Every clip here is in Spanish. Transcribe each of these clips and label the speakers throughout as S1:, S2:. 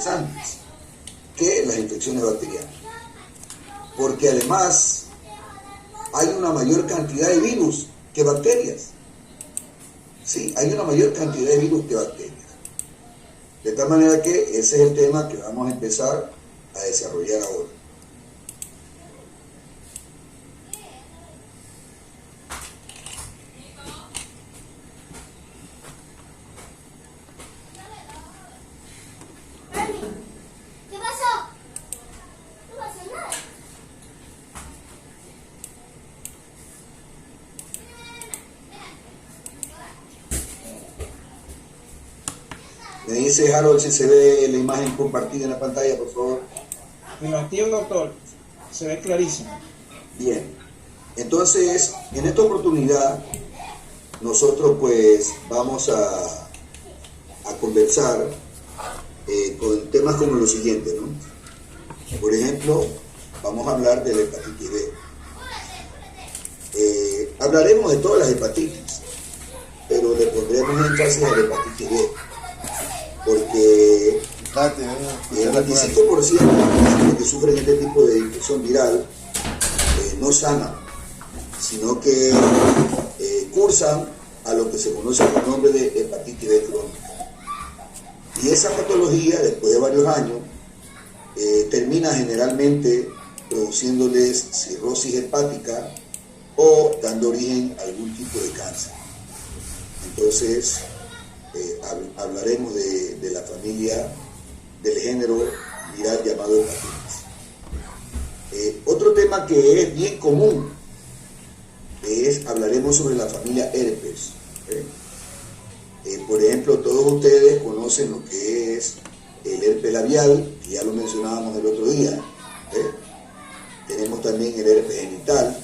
S1: interesantes que las infecciones bacterianas, porque además hay una mayor cantidad de virus que bacterias. Sí, hay una mayor cantidad de virus que bacterias. De tal manera que ese es el tema que vamos a empezar a desarrollar ahora. Me dice Harold si se ve la imagen compartida en la pantalla, por favor.
S2: Afirmativo, doctor. Se ve clarísimo.
S1: Bien. Entonces, en esta oportunidad, nosotros pues vamos a conversar con temas como lo siguiente, ¿no? Por ejemplo, vamos a hablar de la hepatitis B. Hablaremos de todas las hepatitis, pero le pondremos énfasis a la hepatitis B, porque el 25% de los pacientes que sufren este tipo de infección viral no sanan, sino que cursan a lo que se conoce con el nombre de hepatitis B crónica. Y esa patología, después de varios años, termina generalmente produciéndoles cirrosis hepática o dando origen a algún tipo de cáncer. Entonces, hablaremos de la familia del género viral llamado hepatitis. Otro tema que es bien común hablaremos sobre la familia herpes. Por ejemplo, todos ustedes conocen lo que es el herpes labial, que ya lo mencionábamos el otro día. Tenemos también el herpes genital.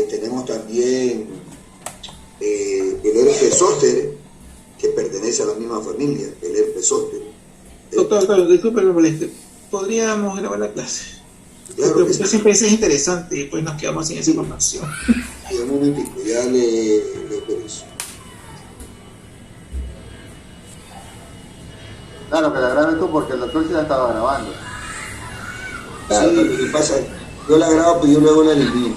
S1: Tenemos también el herpes zóster, que pertenece a la misma familia, el herpes zóster.
S2: Doctor, disculpe el moleste. ¿Podríamos grabar la clase?
S1: Claro,
S2: porque siempre es interesante y pues nos quedamos sin esa información.
S1: Sí, un momentito, ya le autorizo.
S3: Claro, que la grabe tú porque el doctor sí la estaba grabando.
S1: Claro, sí, lo que pasa, yo la grabo, pues yo luego la elimino,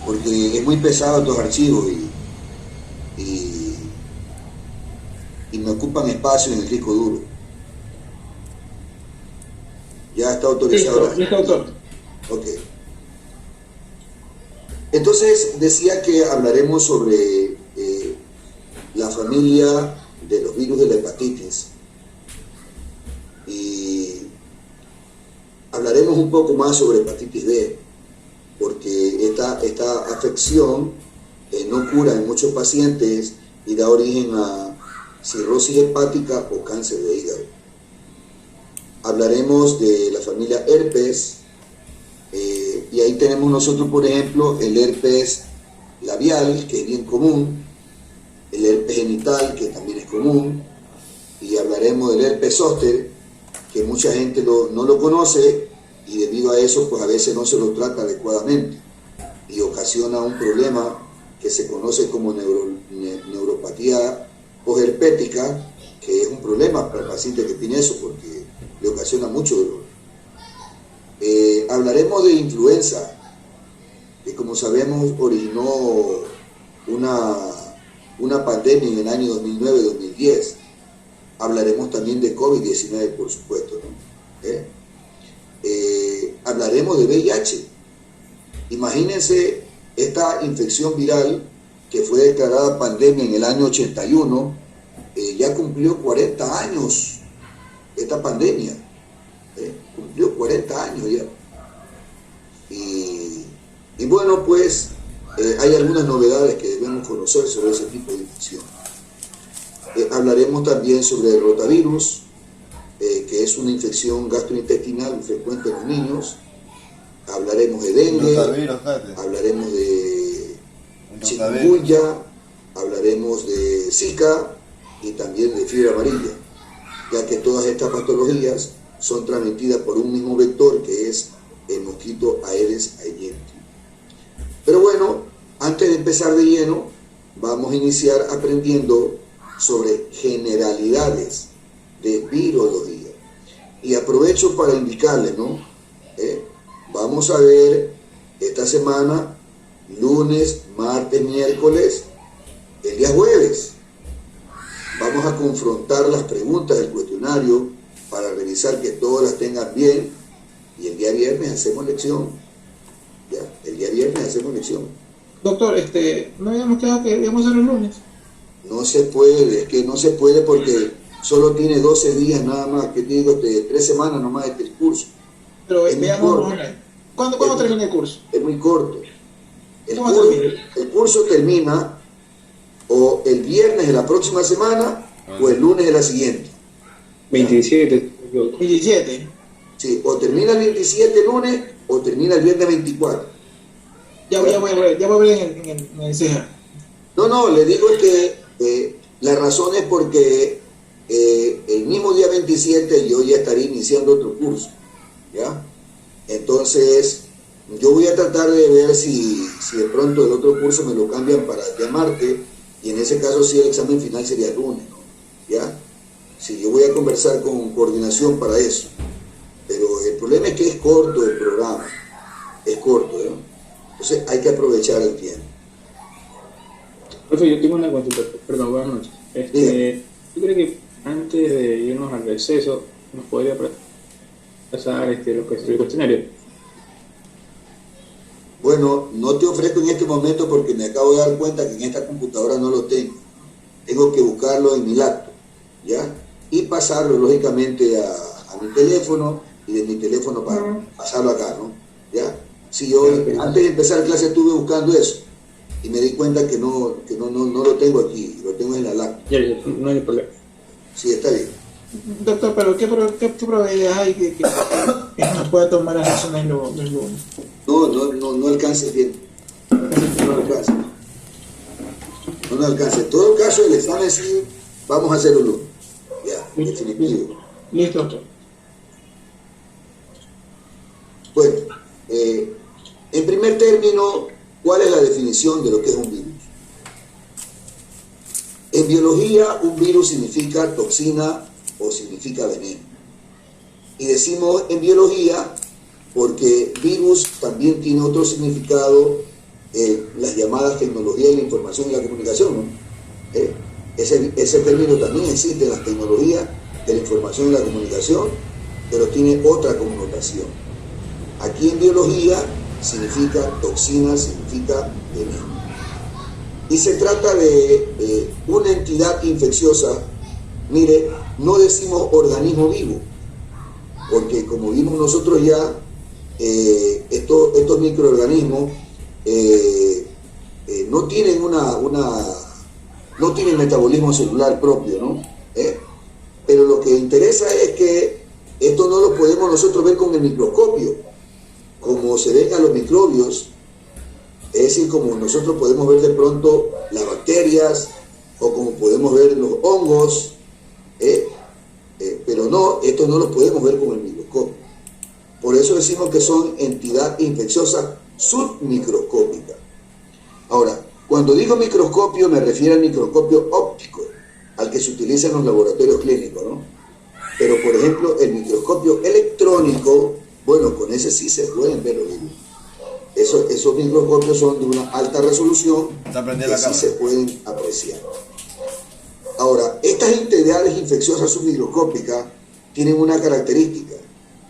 S1: porque es muy pesado estos archivos y me ocupan espacio en el disco duro. Ya está autorizado.
S2: Listo, doctor.
S1: Ok. Entonces decía que hablaremos sobre la familia de los virus de la hepatitis y hablaremos un poco más sobre hepatitis B, porque esta afección no cura en muchos pacientes y da origen a cirrosis hepática o cáncer de hígado. Hablaremos de la familia herpes, y ahí tenemos nosotros, por ejemplo, el herpes labial, que es bien común, el herpes genital, que también es común, y hablaremos del herpes zóster, que mucha gente no lo conoce, y debido a eso, pues a veces no se lo trata adecuadamente, y ocasiona un problema que se conoce como neuropatía posherpética, que es un problema para el paciente que tiene eso, porque le ocasiona mucho dolor. Hablaremos de influenza, que como sabemos originó una pandemia en el año 2009-2010. Hablaremos también de COVID-19, por supuesto, ¿no? Hablaremos de VIH. Imagínense esta infección viral que fue declarada pandemia en el año 81, ya cumplió 40 años esta pandemia. Cumplió 40 años ya. Y bueno, pues hay algunas novedades que debemos conocer sobre ese tipo de infección. Hablaremos también sobre el rotavirus, que es una infección gastrointestinal frecuente en los niños. Hablaremos de dengue, hablaremos de chikungunya, hablaremos de Zika y también de fiebre amarilla, ya que todas estas patologías son transmitidas por un mismo vector, que es el mosquito Aedes aegypti. Pero bueno, antes de empezar de lleno, vamos a iniciar aprendiendo sobre generalidades de virología. Y aprovecho para indicarles, ¿no? Vamos a ver esta semana, lunes, martes, miércoles, el día jueves. Vamos a confrontar las preguntas del cuestionario para revisar que todas las tengan bien. Y el día viernes hacemos lección. ¿Ya? El día viernes hacemos lección.
S2: Doctor, no habíamos quedado que íbamos a hacer el lunes.
S1: No se puede, es que no se puede porque solo tiene 12 días nada más, que digo, 3 semanas nomás este curso.
S2: Pero
S1: es
S2: veamos, ¿cuándo termina el curso?
S1: Es muy corto. El curso termina o el viernes de la próxima semana o el lunes de la siguiente.
S2: 27. 27.
S1: Sí, o termina el 27 lunes o termina el viernes 24.
S2: Ya voy a ver en el CEJA.
S1: No, le digo que la razón es porque el mismo día 27 yo ya estaré iniciando otro curso, ¿ya? Entonces, yo voy a tratar de ver si de pronto el otro curso me lo cambian para el día martes, y en ese caso sí el examen final sería el lunes, ¿no? ¿Ya? Sí, yo voy a conversar con coordinación para eso. Pero el problema es que es corto el programa, es corto, ¿no? Entonces hay que aprovechar el tiempo.
S4: Profe, yo tengo una consulta, perdón, buenas noches. ¿Tú crees que antes de irnos al receso nos podría pasar lo que es el cuestionario?
S1: Bueno, no te ofrezco en este momento porque me acabo de dar cuenta que en esta computadora no lo tengo. Tengo que buscarlo en mi laptop, ¿ya? Y pasarlo, lógicamente, a mi teléfono, y de mi teléfono para pasarlo acá, ¿no? ¿Ya? Si yo antes de empezar clase estuve buscando eso y me di cuenta que no lo tengo aquí, lo tengo en la laptop.
S4: Ya, no hay problema.
S1: Sí, está bien.
S2: Doctor, pero ¿qué probabilidades hay que nos pueda tomar las acciones los lunes?
S1: No alcance bien. No alcance. No alcance. En todo caso, el examen sí, vamos a hacerlo lunes. Ya, definitivo.
S2: Listo, doctor.
S1: Bueno, en primer término, ¿cuál es la definición de lo que es un virus? En biología, un virus significa toxina o significa veneno. Y decimos en biología porque virus también tiene otro significado, las llamadas tecnologías de la información y la comunicación, ¿no? Ese término también existe en las tecnologías de la información y la comunicación, pero tiene otra connotación. Aquí en biología significa toxina, significa veneno. Y se trata de una entidad infecciosa. Mire, no decimos organismo vivo, porque como vimos nosotros ya, estos microorganismos no tienen no tienen metabolismo celular propio, ¿no? Pero lo que interesa es que esto no lo podemos nosotros ver con el microscopio, como se ven a los microbios, es decir, como nosotros podemos ver de pronto las bacterias o como podemos ver los hongos, pero no, esto no lo podemos ver con el microscopio. Por eso decimos que son entidad infecciosa submicroscópica. Ahora, cuando digo microscopio me refiero al microscopio óptico, al que se utiliza en los laboratorios clínicos, ¿no? Pero, por ejemplo, el microscopio electrónico, bueno, con ese sí se pueden ver los virus. Esos microscopios son de una alta resolución que sí se pueden apreciar. Ahora, estas entidades infecciosas submicroscópicas tienen una característica: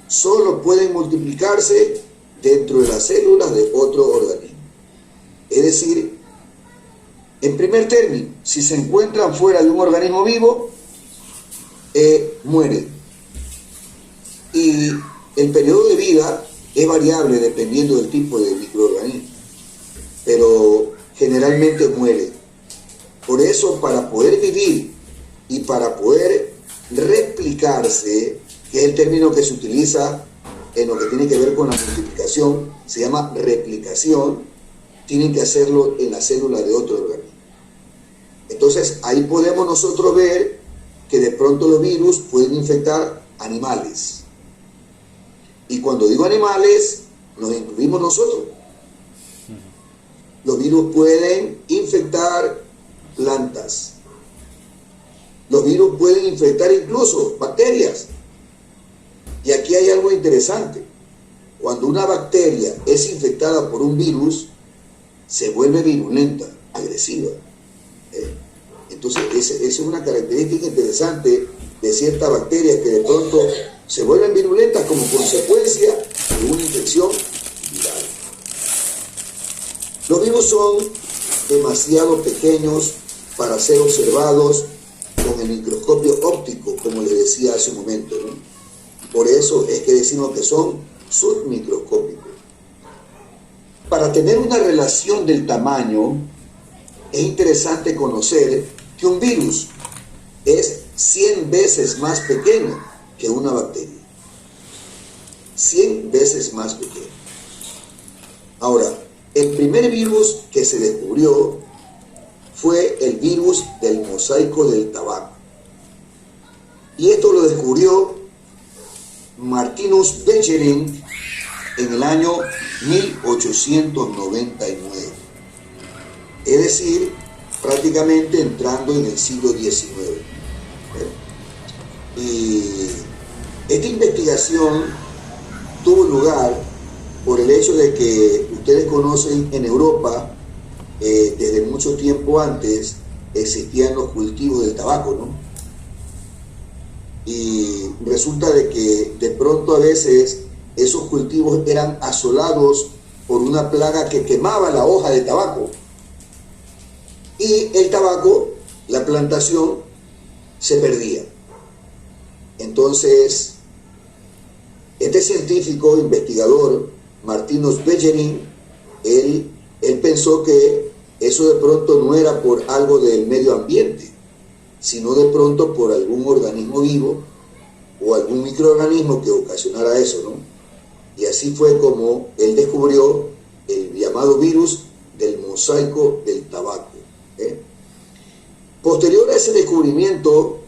S1: solo pueden multiplicarse dentro de las células de otro organismo. Es decir, en primer término, si se encuentran fuera de un organismo vivo, mueren. Y el periodo de vida es variable dependiendo del tipo de microorganismo, pero generalmente mueren. Por eso, para poder vivir y para poder replicarse, que es el término que se utiliza en lo que tiene que ver con la multiplicación, se llama replicación, tienen que hacerlo en la célula de otro organismo. Entonces, ahí podemos nosotros ver que de pronto los virus pueden infectar animales. Y cuando digo animales, nos incluimos nosotros. Los virus pueden infectar plantas, Los virus pueden infectar incluso bacterias. Y aquí hay algo interesante. Cuando una bacteria es infectada por un virus, se vuelve virulenta, agresiva. Entonces, esa es una característica interesante de ciertas bacterias que de pronto se vuelven virulentas como consecuencia de una infección viral. Los virus son demasiado pequeños para ser observados con el microscopio óptico, como les decía hace un momento, ¿no? Por eso es que decimos que son submicroscópicos. Para tener una relación del tamaño, es interesante conocer que un virus es 100 veces más pequeño que una bacteria. 100 veces más pequeño. Ahora, el primer virus que se descubrió fue el virus del mosaico del tabaco. Y esto lo descubrió Martinus Beijerinck en el año 1899. Es decir, prácticamente entrando en el siglo XIX. Y esta investigación tuvo lugar por el hecho de que ustedes conocen en Europa, desde mucho tiempo antes, existían los cultivos del tabaco, ¿no? Y resulta de que de pronto a veces esos cultivos eran asolados por una plaga que quemaba la hoja de tabaco. Y el tabaco, la plantación, se perdía. Entonces, este científico, investigador, Martinus Beijerinck, él pensó que eso de pronto no era por algo del medio ambiente, sino de pronto por algún organismo vivo o algún microorganismo que ocasionara eso, ¿no? Y así fue como él descubrió el llamado virus del mosaico del tabaco. Posterior a ese descubrimiento,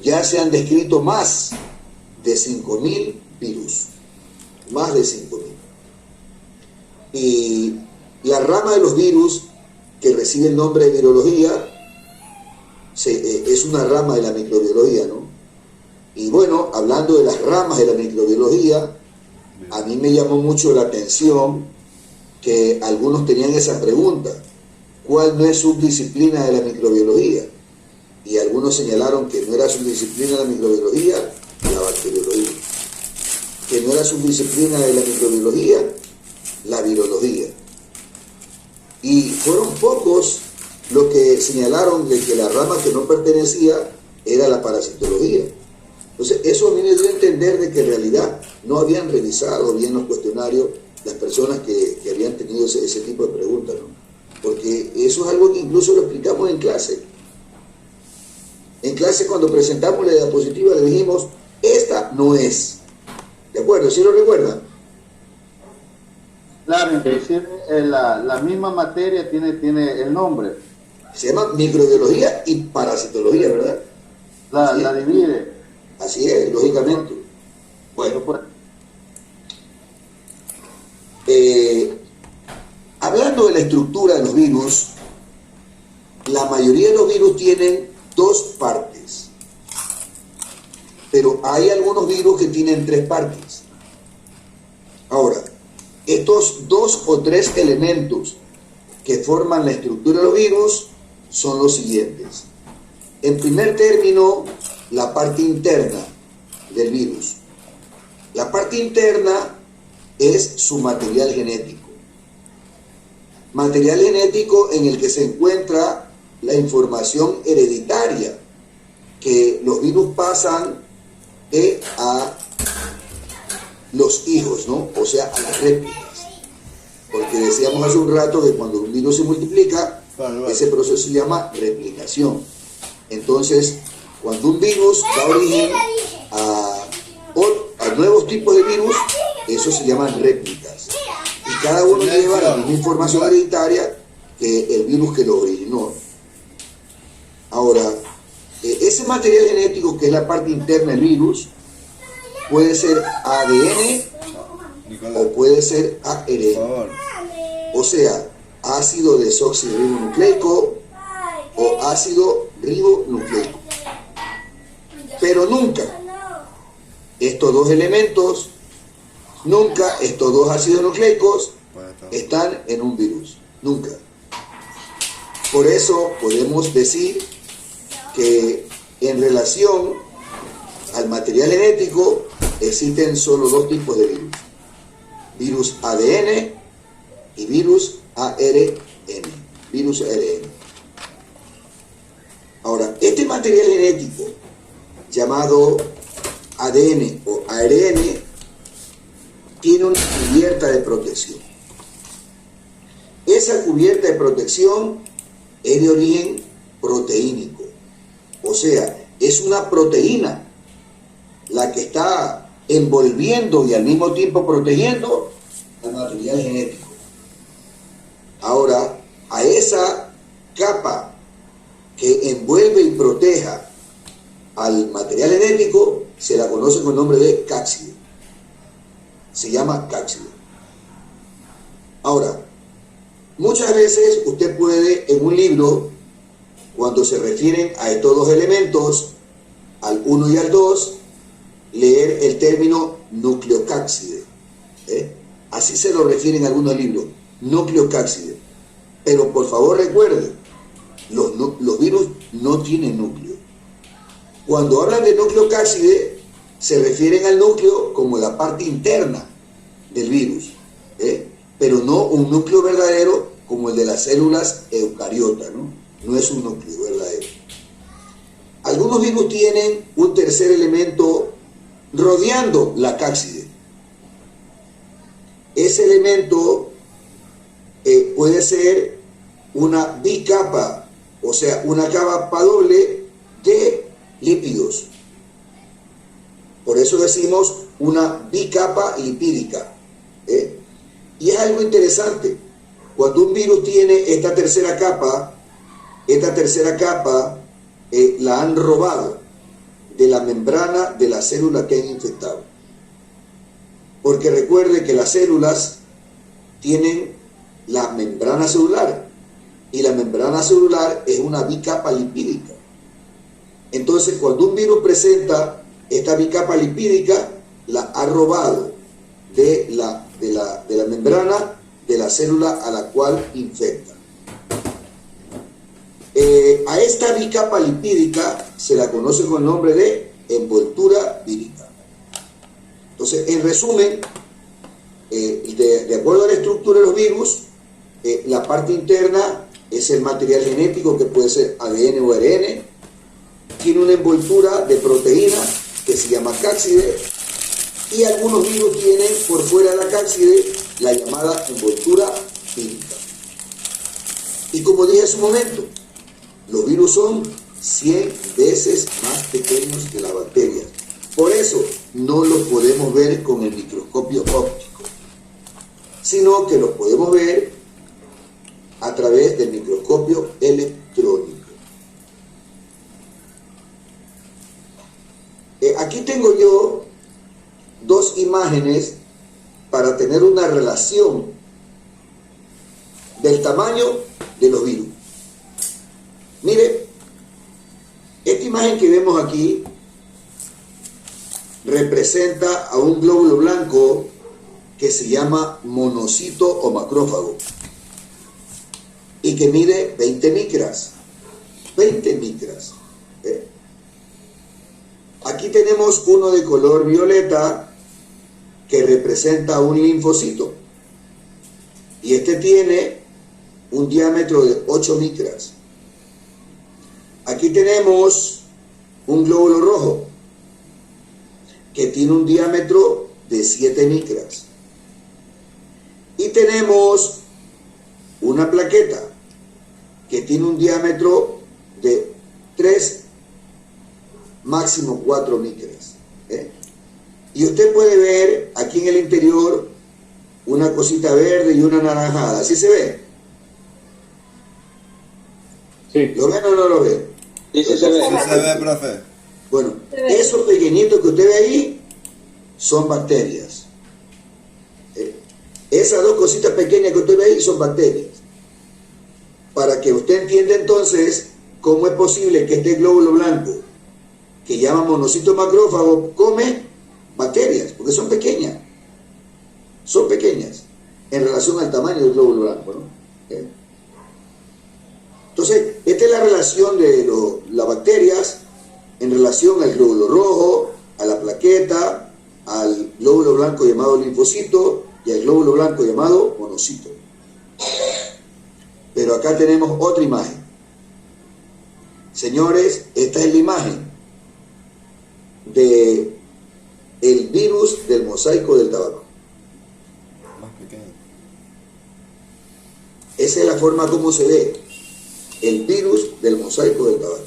S1: ya se han descrito más de 5.000 virus, más de 5.000. Y la rama de los virus que recibe el nombre de virología es una rama de la microbiología, ¿no? Y bueno, hablando de las ramas de la microbiología, a mí me llamó mucho la atención que algunos tenían esa pregunta: ¿cuál no es subdisciplina de la microbiología? Y algunos señalaron que no era subdisciplina de la microbiología la bacteriología, que no era subdisciplina de la microbiología la virología. Y fueron pocos los que señalaron de que la rama que no pertenecía era la parasitología. Entonces, eso a mí me dio a entender de que en realidad no habían revisado bien los cuestionarios las personas que habían tenido ese tipo de preguntas, ¿no? Porque eso es algo que incluso lo explicamos en clase. En clase, cuando presentamos la diapositiva, le dijimos, esta no es. ¿De acuerdo? ¿Sí lo recuerdan?
S3: Claro, inclusive la misma materia tiene el nombre.
S1: Se llama microbiología y parasitología, ¿verdad?
S3: La divide.
S1: Así es, lógicamente. Bueno, pues, hablando de la estructura de los virus, la mayoría de los virus tienen dos partes, pero hay algunos virus que tienen tres partes. Ahora, estos 2 o 3 elementos que forman la estructura de los virus son los siguientes. En primer término, la parte interna del virus. La parte interna es su material genético. Material genético en el que se encuentra la información hereditaria que los virus pasan a los hijos, ¿no? O sea, a las réplicas. Porque decíamos hace un rato que cuando un virus se multiplica, ese proceso se llama replicación. Entonces, cuando un virus da origen a nuevos tipos de virus, eso se llaman réplicas. Y cada uno lleva la misma información hereditaria que el virus que lo originó. Ahora, ese material genético, que es la parte interna del virus, puede ser ADN o puede ser ARN. O sea, ácido desoxirribonucleico o ácido ribonucleico. Pero nunca estos dos elementos, nunca estos dos ácidos nucleicos están en un virus. Nunca. Por eso podemos decir que en relación al material genético existen solo dos tipos de virus. Virus ADN y virus ARN. Virus ARN. Ahora, este material genético llamado ADN o ARN tiene una cubierta de protección. Esa cubierta de protección es de origen proteínico. O sea, es una proteína la que está envolviendo y al mismo tiempo protegiendo al material genético. Ahora, a esa capa que envuelve y proteja al material genético se la conoce con el nombre de cápside. Se llama cápside. Ahora, muchas veces usted puede en un libro, cuando se refieren a estos dos elementos, al 1 y al 2, leer el término nucleocápside. Así se lo refieren algunos libros, nucleocápside. Pero por favor recuerden, los virus no tienen núcleo. Cuando hablan de nucleocápside, se refieren al núcleo como la parte interna del virus, pero no un núcleo verdadero como el de las células eucariotas, no es un núcleo verdadero. Algunos virus tienen un tercer elemento rodeando la cápside. Ese elemento puede ser una bicapa, o sea, una capa doble de lípidos. Por eso decimos una bicapa lipídica. Y es algo interesante. Cuando un virus tiene esta tercera capa la han robado de la membrana de la célula que han infectado. Porque recuerde que las células tienen la membrana celular y la membrana celular es una bicapa lipídica. Entonces, cuando un virus presenta esta bicapa lipídica, la ha robado de la membrana de la célula a la cual infecta. A esta bicapa lipídica se la conoce con el nombre de envoltura vírica. Entonces, en resumen, de acuerdo a la estructura de los virus, la parte interna es el material genético que puede ser ADN o ARN, tiene una envoltura de proteína que se llama cápside, y algunos virus tienen por fuera de la cápside la llamada envoltura vírica. Y como dije hace un momento, los virus son 100 veces más pequeños que las bacterias. Por eso no los podemos ver con el microscopio óptico, sino que los podemos ver a través del microscopio electrónico. Aquí tengo yo dos imágenes para tener una relación del tamaño de los virus. Mire, esta imagen que vemos aquí representa a un glóbulo blanco que se llama monocito o macrófago y que mide 20 micras. 20 micras. Aquí tenemos uno de color violeta que representa un linfocito y este tiene un diámetro de 8 micras. Aquí tenemos un glóbulo rojo que tiene un diámetro de 7 micras. Y tenemos una plaqueta que tiene un diámetro de 3, máximo 4 micras. Y usted puede ver aquí en el interior una cosita verde y una naranjada. ¿Así se ve?
S4: Sí.
S1: ¿Lo ven o no lo ven?
S4: Sí, se ve.
S5: Sí se ve, profe.
S1: Bueno, esos pequeñitos que usted ve ahí son bacterias. Esas dos cositas pequeñas que usted ve ahí son bacterias. Para que usted entienda entonces cómo es posible que este glóbulo blanco que llaman monocito macrófago, come bacterias, porque son pequeñas en relación al tamaño del glóbulo blanco, ¿no? Entonces, esta es la relación de las bacterias en relación al glóbulo rojo, a la plaqueta, al glóbulo blanco llamado linfocito y al glóbulo blanco llamado monocito. Pero acá tenemos otra imagen. Señores, esta es la imagen de el virus del mosaico del tabaco.
S5: Más pequeño.
S1: Esa es la forma como se ve el virus del mosaico del tabaco.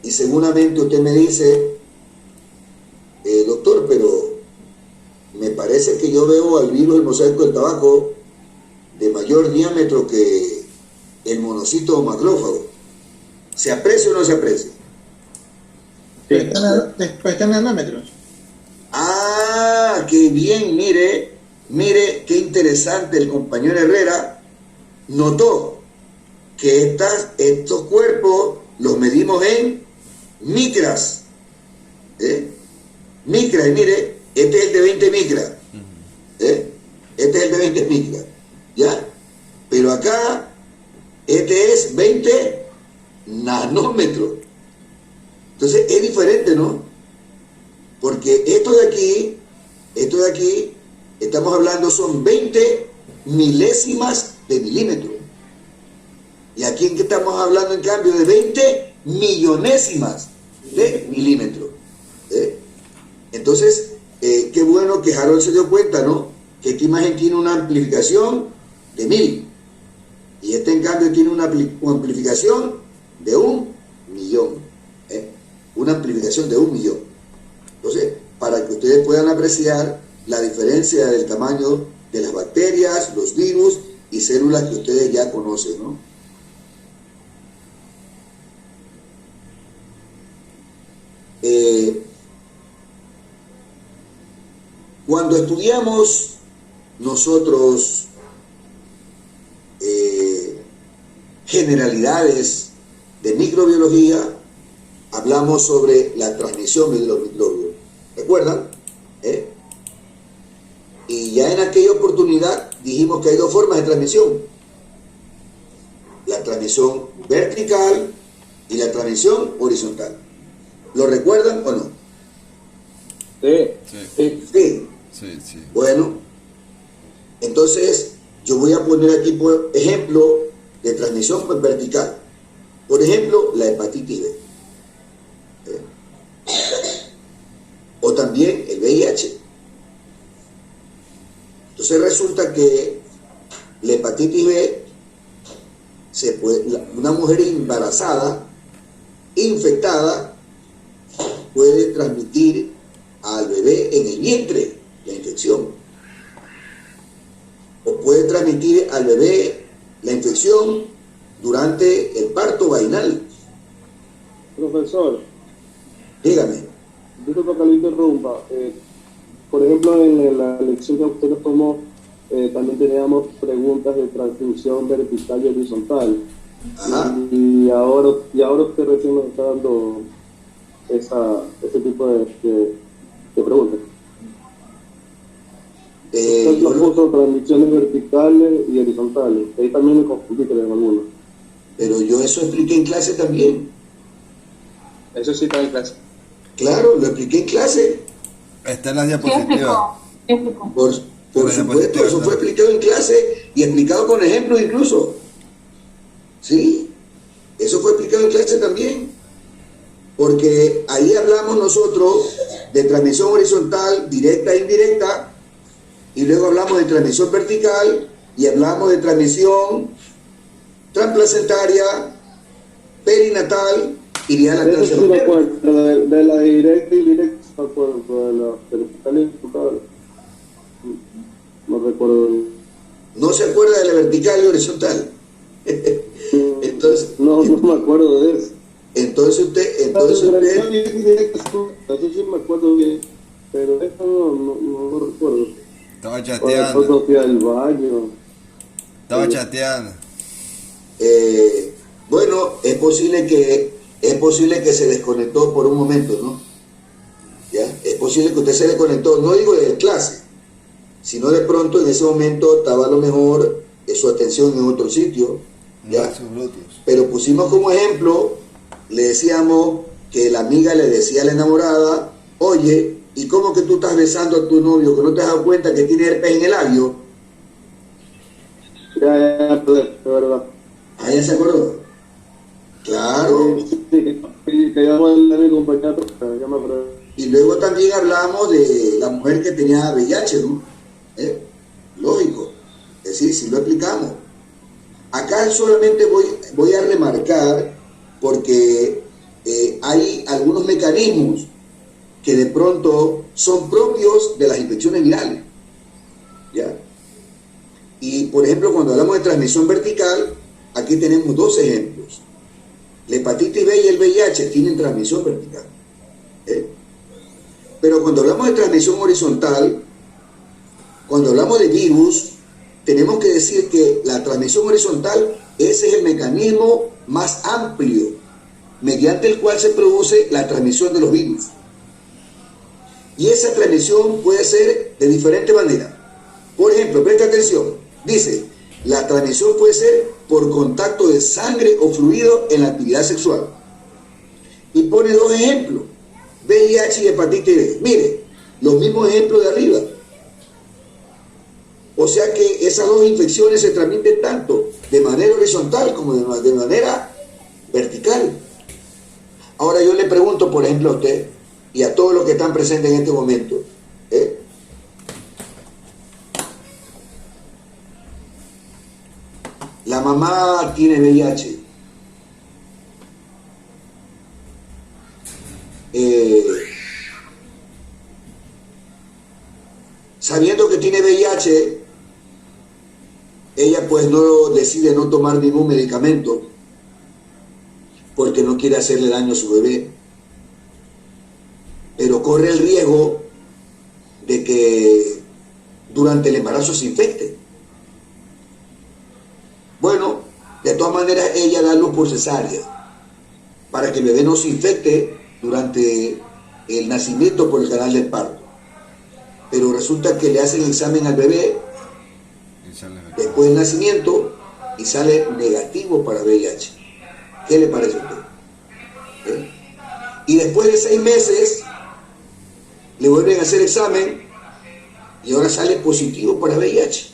S1: Y seguramente usted me dice, doctor, pero me parece que yo veo al virus del mosaico del tabaco de mayor diámetro que el monocito macrófago. ¿Se aprecia o no se aprecia?
S2: Está en nanómetros.
S1: Ah, qué bien, mire qué interesante. El compañero Herrera notó que estos cuerpos los medimos en micras. Micras, y mire, este es el de 20 micras. Este es el de 20 micras. ¿Ya? Pero acá, este es 20 nanómetros. Entonces es diferente, ¿no? Porque esto de aquí, estamos hablando, son 20 milésimas de milímetro. Y aquí en que estamos hablando, en cambio, de 20 millonésimas de milímetro. Entonces, qué bueno que Harold se dio cuenta, ¿no? Que esta imagen tiene una amplificación de 1000. Y este, en cambio, tiene una amplificación de 1.000.000. Una amplificación de 1.000.000. Entonces, para que ustedes puedan apreciar la diferencia del tamaño de las bacterias, los virus y células que ustedes ya conocen, ¿no? Cuando estudiamos nosotros generalidades de microbiología, hablamos sobre la transmisión de los microbios. ¿Recuerdan? Y ya en aquella oportunidad dijimos que hay dos formas de transmisión: la transmisión vertical y la transmisión horizontal. ¿Lo recuerdan o no? Sí. Bueno, entonces yo voy a poner aquí por ejemplo de transmisión vertical. Por ejemplo, la hepatitis B. O también el VIH. Entonces resulta que la hepatitis B, una mujer embarazada, infectada, puede transmitir al bebé en el vientre la infección. O puede transmitir al bebé la infección durante el parto vaginal.
S6: Profesor,
S1: dígame.
S6: disculpa que lo interrumpa. Por ejemplo, en la lección que usted nos tomó, también teníamos preguntas de transmisión vertical y horizontal.
S1: Ajá.
S6: Y ahora usted recién nos está dando ese tipo de preguntas. Usted nos puso transmisiones verticales y horizontales. Ahí también me confundí, creo, en algunos.
S1: Pero yo eso expliqué en clase también.
S4: Eso sí está en clase.
S1: Claro, lo expliqué en clase.
S5: Está en las diapositivas.
S1: Por supuesto, eso fue explicado en clase y explicado con ejemplos incluso. ¿Sí? Eso fue explicado en clase también. Porque ahí hablamos nosotros de transmisión horizontal, directa e indirecta, y luego hablamos de transmisión vertical y hablamos de transmisión transplacentaria, perinatal y de la
S6: Eso sí me acuerdo, de la directa y directa, me acuerdo, de la vertical y horizontal. No recuerdo bien.
S1: ¿No se acuerda de la vertical y horizontal? Entonces,
S6: no me acuerdo de eso.
S1: Entonces usted,
S6: Eso sí me acuerdo bien, pero eso no recuerdo.
S5: Estaba chateando.
S6: Cuando fui al baño.
S5: Estaba chateando.
S1: Bueno, es posible que es posible que se desconectó por un momento, ¿no? ¿Ya? Es posible que usted se desconectó, no digo de clase, sino de pronto en ese momento estaba a lo mejor su atención en otro sitio, ¿ya? Pero pusimos como ejemplo, le decíamos que la amiga le decía a la enamorada, oye, ¿y cómo que tú estás besando a tu novio que no te has dado cuenta que tiene herpes en el labio?
S6: Ya, es verdad.
S1: ¿Ah, ya se acordó? Claro.
S6: Sí, que yo voy a mi compañera, ya me acuerdo.
S1: Y luego también hablamos de la mujer que tenía VIH, ¿no? Lógico. Es decir, si lo explicamos. Acá solamente voy a remarcar porque hay algunos mecanismos que de pronto son propios de las infecciones virales, ¿ya? Y por ejemplo, cuando hablamos de transmisión vertical, aquí tenemos dos ejemplos. La hepatitis B y el VIH tienen transmisión vertical, pero cuando hablamos de transmisión horizontal, cuando hablamos de virus, tenemos que decir que la transmisión horizontal, ese es el mecanismo más amplio mediante el cual se produce la transmisión de los virus. Y esa transmisión puede ser de diferente manera. Por ejemplo, presta atención, dice, la transmisión puede ser por contacto de sangre o fluido en la actividad sexual. Y pone dos ejemplos, VIH y hepatitis B. Mire, los mismos ejemplos de arriba. O sea que esas dos infecciones se transmiten tanto de manera horizontal como de manera vertical. Ahora yo le pregunto, por ejemplo, a usted y a todos los que están presentes en este momento, la mamá tiene VIH. Sabiendo que tiene VIH, ella pues decide no tomar ningún medicamento porque no quiere hacerle daño a su bebé, pero corre el riesgo de que durante el embarazo se infecte. Bueno, de todas maneras ella da luz por cesárea para que el bebé no se infecte durante el nacimiento por el canal del parto. Pero resulta que le hacen examen al bebé después del nacimiento y sale negativo para VIH. ¿Qué le parece a usted? Y después de 6 meses le vuelven a hacer examen y ahora sale positivo para VIH.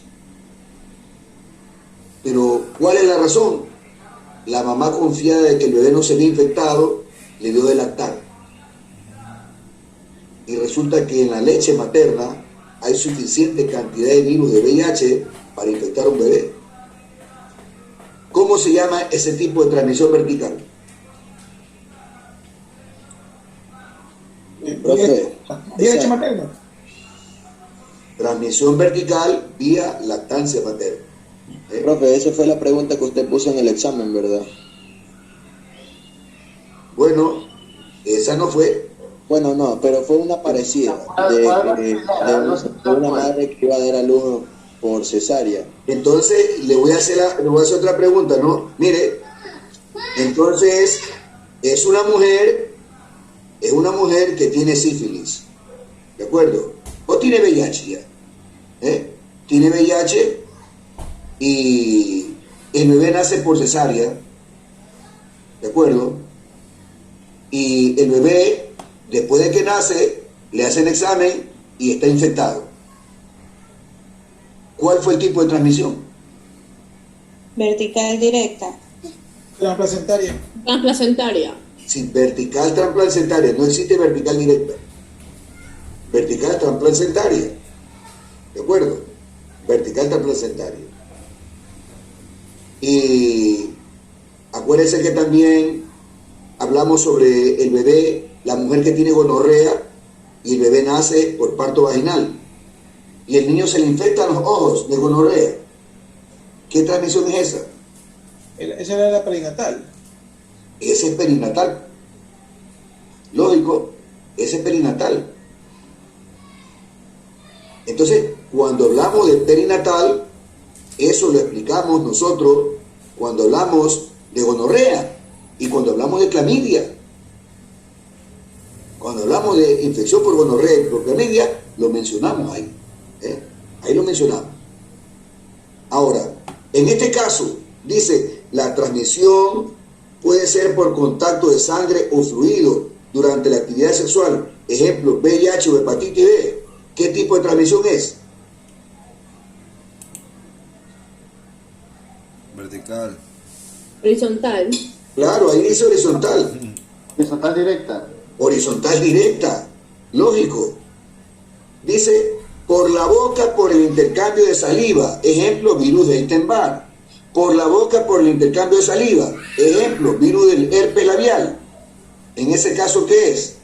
S1: Pero ¿cuál es la razón? La mamá, confiada de que el bebé no se había infectado, le dio de lactar. Y resulta que en la leche materna hay suficiente cantidad de virus de VIH para infectar a un bebé. ¿Cómo se llama ese tipo de transmisión vertical?
S2: VIH materno.
S1: Transmisión vertical vía lactancia materna.
S7: Profe, esa fue la pregunta que usted puso en el examen, ¿verdad?
S1: Bueno, esa no fue.
S7: Bueno, no, pero fue una parecida de una madre que iba a dar a luz por cesárea.
S1: Entonces le voy a hacer otra pregunta, ¿no? Mire, entonces es una mujer que tiene sífilis, ¿de acuerdo? O tiene VIH ya, tiene VIH y el bebé nace por cesárea, ¿de acuerdo? Y el bebé, después de que nace, le hacen examen y está infectado. ¿Cuál fue el tipo de transmisión?
S8: Vertical directa.
S2: Transplacentaria.
S8: Transplacentaria.
S1: Sí, vertical transplacentaria, no existe vertical directa. Vertical transplacentaria. ¿De acuerdo? Vertical transplacentaria. Y acuérdense que también hablamos sobre el bebé, la mujer que tiene gonorrea y el bebé nace por parto vaginal y el niño se le infectan los ojos de gonorrea. ¿Qué transmisión es esa?
S2: Esa era la perinatal.
S1: Ese es perinatal. Lógico, ese es perinatal. Entonces, cuando hablamos de perinatal, eso lo explicamos nosotros cuando hablamos de gonorrea. Y cuando hablamos de clamidia, cuando hablamos de infección por gonorrea y por clamidia, lo mencionamos ahí. Ahí lo mencionamos. Ahora, en este caso, dice, la transmisión puede ser por contacto de sangre o fluido durante la actividad sexual. Ejemplo, VIH o hepatitis B. ¿Qué tipo de transmisión es?
S5: Vertical.
S8: Horizontal.
S1: Claro, ahí dice horizontal.
S3: Horizontal directa.
S1: Horizontal directa. Lógico. Dice, por la boca por el intercambio de saliva. Ejemplo, virus de Epstein-Barr. Por la boca por el intercambio de saliva. Ejemplo, virus del herpes labial. En ese caso, ¿qué es?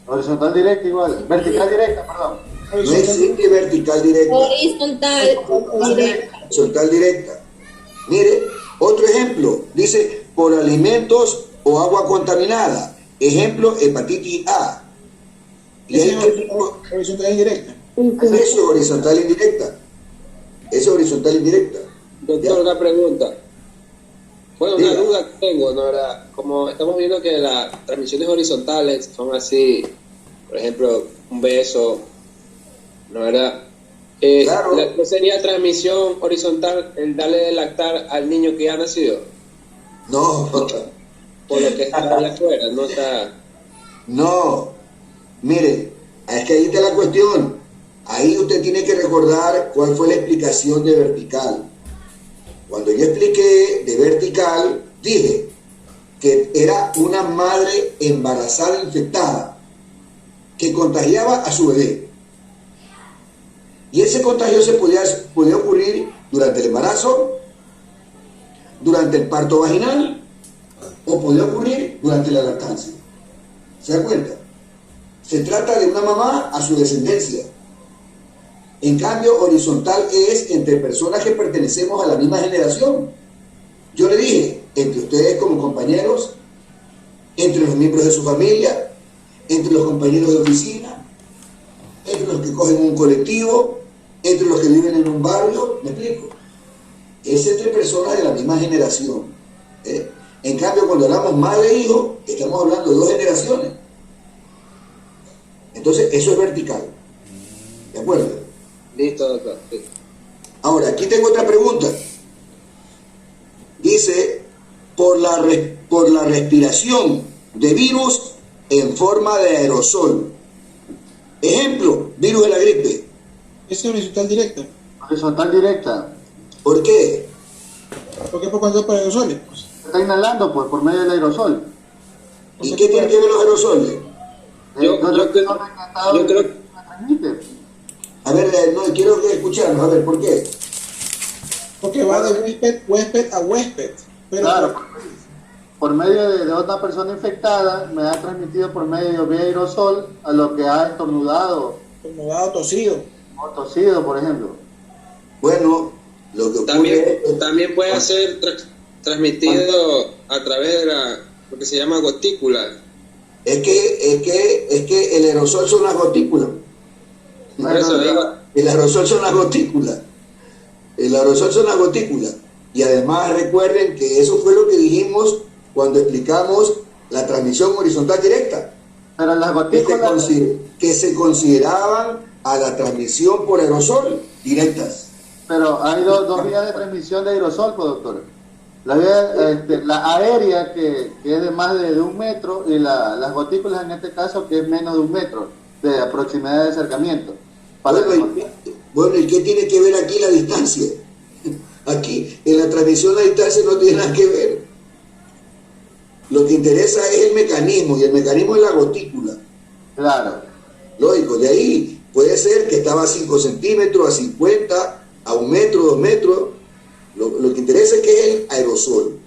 S3: Horizontal directa igual. Vertical directa, perdón.
S1: No existe vertical directa.
S8: Horizontal directa.
S1: Horizontal directa. Mire, otro ejemplo. Dice, por alimentos o agua contaminada. Ejemplo, hepatitis A. Y
S2: Ese
S1: ahí
S2: es horizontal indirecta.
S1: eso es horizontal indirecta. Eso es horizontal indirecta.
S9: Doctor, una pregunta. Bueno, una duda que tengo, ¿no? ¿Verdad? Como estamos viendo que las transmisiones horizontales son así, por ejemplo, un beso, ¿no? ¿Verdad?
S1: Claro.
S9: ¿No sería transmisión horizontal el darle de lactar al niño que ya ha nacido?
S1: No.
S9: Por lo que está allá afuera, no está...
S1: No. Mire, es que ahí está la cuestión. Ahí usted tiene que recordar cuál fue la explicación de vertical. Cuando yo expliqué de vertical, dije que era una madre embarazada infectada que contagiaba a su bebé. Y ese contagio se podía ocurrir durante el embarazo, durante el parto vaginal o podía ocurrir durante la lactancia. ¿Se da cuenta? Se trata de una mamá a su descendencia. En cambio, horizontal es entre personas que pertenecemos a la misma generación. Yo le dije, entre ustedes como compañeros, entre los miembros de su familia, entre los compañeros de oficina, entre los que cogen un colectivo, entre los que viven en un barrio, ¿me explico? Es entre personas de la misma generación. En cambio, cuando hablamos madre e hijo, estamos hablando de dos generaciones. Entonces, eso es vertical. ¿De acuerdo?
S9: Listo, doctor. Sí.
S1: Ahora, aquí tengo otra pregunta. Dice, por la respiración de virus en forma de aerosol. Ejemplo, virus de la gripe.
S2: Es horizontal directa.
S3: Horizontal directa.
S1: ¿Por qué?
S2: ¿Por qué por cuánto por aerosoles?
S3: Se está inhalando pues por medio del aerosol.
S1: ¿Y qué tiene que ver los aerosoles?
S9: Yo creo que...
S1: A ver, no quiero escucharnos. A ver, ¿por qué?
S2: Porque va de huésped a huésped. Pero
S3: claro, por medio de otra persona infectada, me ha transmitido por medio de aerosol a lo que ha estornudado.
S2: Estornudado, tosido.
S3: O tosido, por ejemplo.
S1: Bueno, lo que
S9: también puede ser transmitido a través de lo que se llama gotícula.
S1: Es que el aerosol son las gotículas. El aerosol son las gotículas. El aerosol son las gotículas. Y además recuerden que eso fue lo que dijimos cuando explicamos la transmisión horizontal directa.
S3: Pero las gotículas
S1: que se consideraban a la transmisión por aerosol directas.
S3: Pero hay dos vías de transmisión de aerosol, pues, doctor. La vía, la aérea, que es de más de 1 metro, y las gotículas en este caso, que es menos de 1 metro de aproximidad de acercamiento.
S1: Bueno, ¿y qué tiene que ver aquí la distancia? Aquí, en la transmisión la distancia no tiene nada que ver. Lo que interesa es el mecanismo, y el mecanismo es la gotícula.
S3: Claro.
S1: Lógico, de ahí puede ser que estaba a 5 centímetros, a 50, a 1 metro, 2 metros. Lo que interesa es que es el aerosol.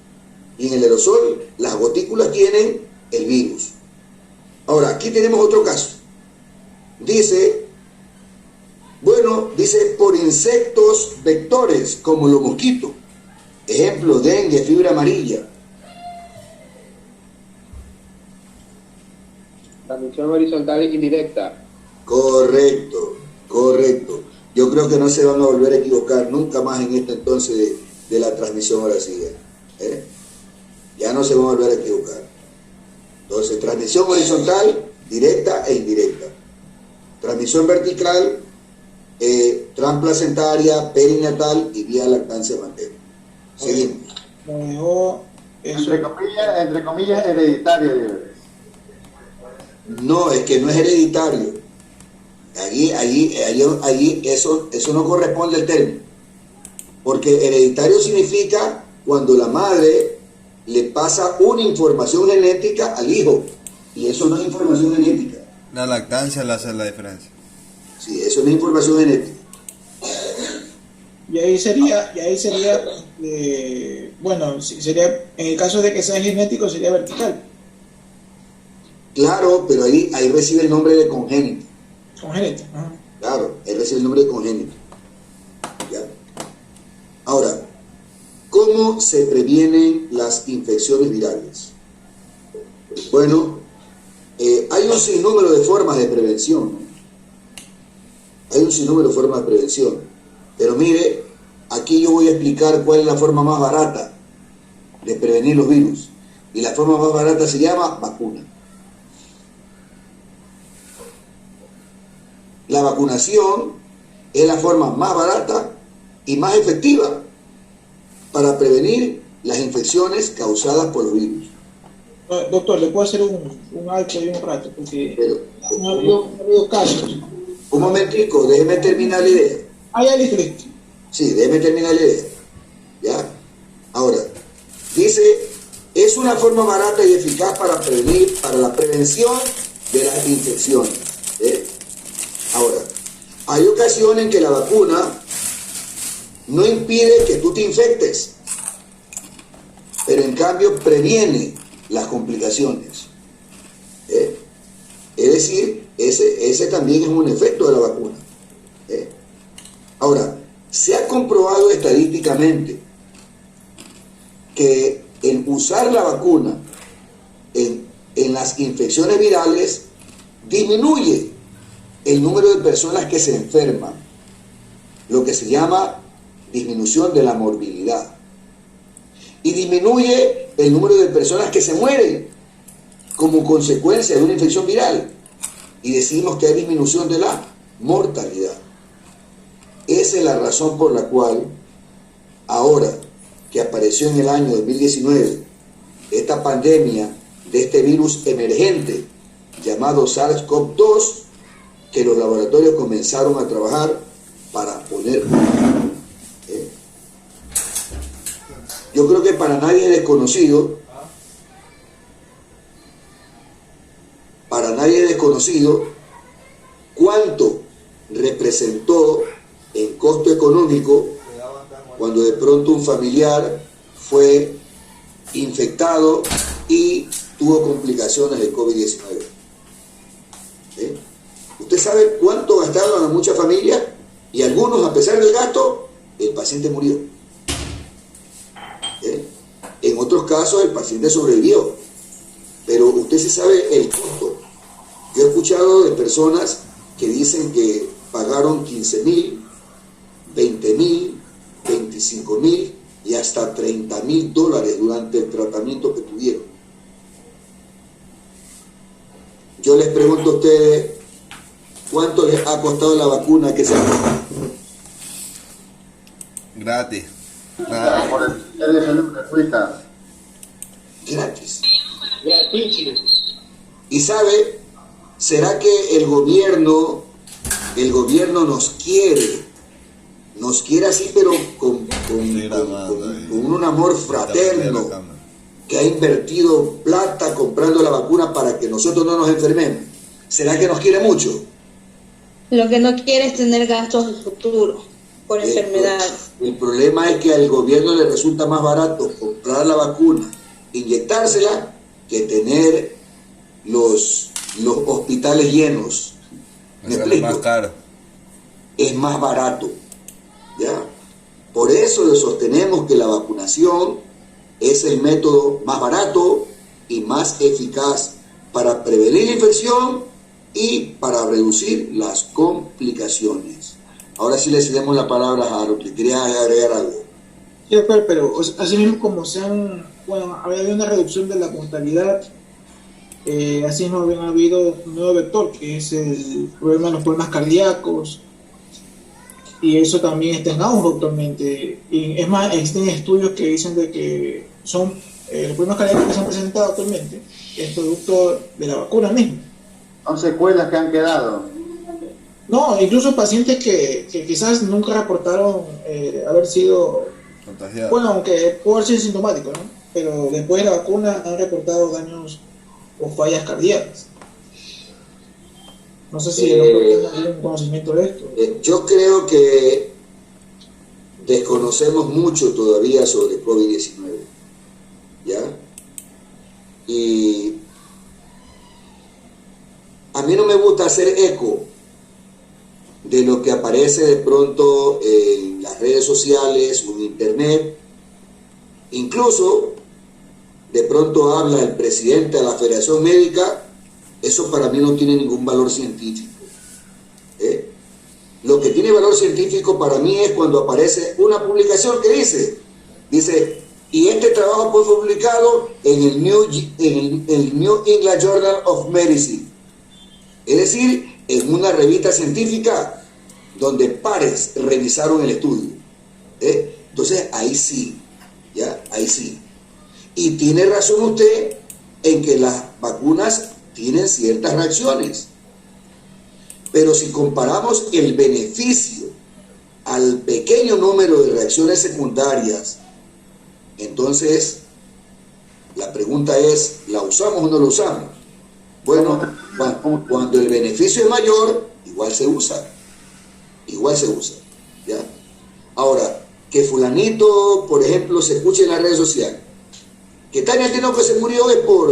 S1: Y en el aerosol, las gotículas tienen el virus. Ahora, aquí tenemos otro caso. Dice por insectos vectores, como los mosquitos. Ejemplo, dengue, fiebre amarilla.
S9: Transmisión horizontal e indirecta.
S1: Correcto. Yo creo que no se van a volver a equivocar nunca más en esto entonces de la transmisión ahora sí. no se van a volver a equivocar. Entonces, transmisión horizontal, directa e indirecta. Transmisión vertical, transplacentaria, perinatal y vía lactancia materna. Seguimos.
S2: Me dejó eso.
S3: Entre comillas, hereditario.
S1: No, es que no es hereditario. Allí eso no corresponde al término. Porque hereditario significa cuando la madre le pasa una información genética al hijo. Y eso no es información genética.
S5: La lactancia le hace la diferencia.
S1: Sí, eso no es información genética.
S2: Y ahí sería, bueno, sería, en el caso de que sea genético, sería vertical.
S1: Claro, pero ahí recibe el nombre de congénito.
S2: Congénito. Ajá.
S1: Claro, ahí recibe el nombre de congénito. ¿Ya? Ahora, ¿cómo se previenen las infecciones virales? Bueno, hay un sinnúmero de formas de prevención, ¿no? Hay un sinnúmero de formas de prevención. Pero mire, aquí yo voy a explicar cuál es la forma más barata de prevenir los virus. Y la forma más barata se llama vacuna. La vacunación es la forma más barata y más efectiva para prevenir las infecciones causadas por los virus.
S2: Doctor, ¿le puedo hacer un alto y un rato? Porque no ha habido casos.
S1: Un momentico, déjeme terminar la idea.
S2: Ya listo.
S1: Sí, déjeme terminar la idea. ¿Ya? Ahora, dice, es una forma barata y eficaz para la prevención de las infecciones. Ahora, hay ocasiones en que la vacuna no impide que tú te infectes, pero en cambio previene las complicaciones. Es decir, ese también es un efecto de la vacuna. Ahora, se ha comprobado estadísticamente que el usar la vacuna en las infecciones virales disminuye el número de personas que se enferman, lo que se llama disminución de la morbilidad, y disminuye el número de personas que se mueren como consecuencia de una infección viral, y decimos que hay disminución de la mortalidad. Esa es la razón por la cual ahora que apareció en el año 2019 esta pandemia de este virus emergente llamado SARS-CoV-2, que los laboratorios comenzaron a trabajar para poner. Yo creo que para nadie es desconocido, cuánto representó en costo económico cuando de pronto un familiar fue infectado y tuvo complicaciones de COVID-19. ¿Usted sabe cuánto gastaron a muchas familias? Y algunos, a pesar del gasto, el paciente murió. En otros casos, el paciente sobrevivió. Pero usted se sabe el costo. Yo he escuchado de personas que dicen que pagaron 15,000, 20,000, 25,000 y hasta 30,000 dólares durante el tratamiento que tuvieron. Yo les pregunto a ustedes, ¿cuánto les ha costado la vacuna que se ha puesto?
S5: Gratis.
S3: Por el Ministerio de Salud gratuita.
S1: Gratis.
S9: Gratísimo.
S1: Y sabe, ¿será que el gobierno nos quiere así, pero con un amor fraterno, que ha invertido plata comprando la vacuna para que nosotros no nos enfermemos? ¿Será que nos quiere mucho?
S8: Lo que no quiere es tener gastos de futuro por enfermedades.
S1: El problema es que al gobierno le resulta más barato comprar la vacuna, inyectársela, que tener los hospitales llenos. ¿Me explico?
S5: Más caro.
S1: Es más barato. ¿Ya? Por eso le sostenemos que la vacunación es el método más barato y más eficaz para prevenir la infección y para reducir las complicaciones. Ahora sí le cedemos la palabra a Harold, que quería agregar algo.
S2: Sí, pero así mismo como se han bueno, había habido una reducción de la mortalidad. Así no había habido un nuevo vector, que es el problema de los problemas cardíacos, y eso también está en auge actualmente. Y es más, existen estudios que dicen de que son los problemas cardíacos que se han presentado actualmente es producto de la vacuna misma.
S3: Son secuelas que han quedado.
S2: No, incluso pacientes que quizás nunca reportaron haber sido
S5: contagiados.
S2: Bueno, aunque puede ser sintomático, ¿no? Pero después de la vacuna han reportado daños o fallas cardíacas. No sé si el doctor tiene algún conocimiento de esto.
S1: Yo creo que desconocemos mucho todavía sobre COVID-19, ¿ya? Y a mí no me gusta hacer eco de lo que aparece de pronto en las redes sociales o en internet. Incluso de pronto habla el presidente de la Federación Médica. Eso para mí no tiene ningún valor científico. Lo que tiene valor científico para mí es cuando aparece una publicación que dice, y este trabajo fue publicado en el New England Journal of Medicine. Es decir, en una revista científica donde pares revisaron el estudio. Entonces, ahí sí, ¿ya? Ahí sí. Y tiene razón usted en que las vacunas tienen ciertas reacciones. Pero si comparamos el beneficio al pequeño número de reacciones secundarias, entonces la pregunta es, ¿la usamos o no la usamos? Bueno, cuando el beneficio es mayor, igual se usa. Igual se usa, ¿ya? Ahora, que fulanito, por ejemplo, se escuche en las redes sociales, que Tania Tinoco se murió es por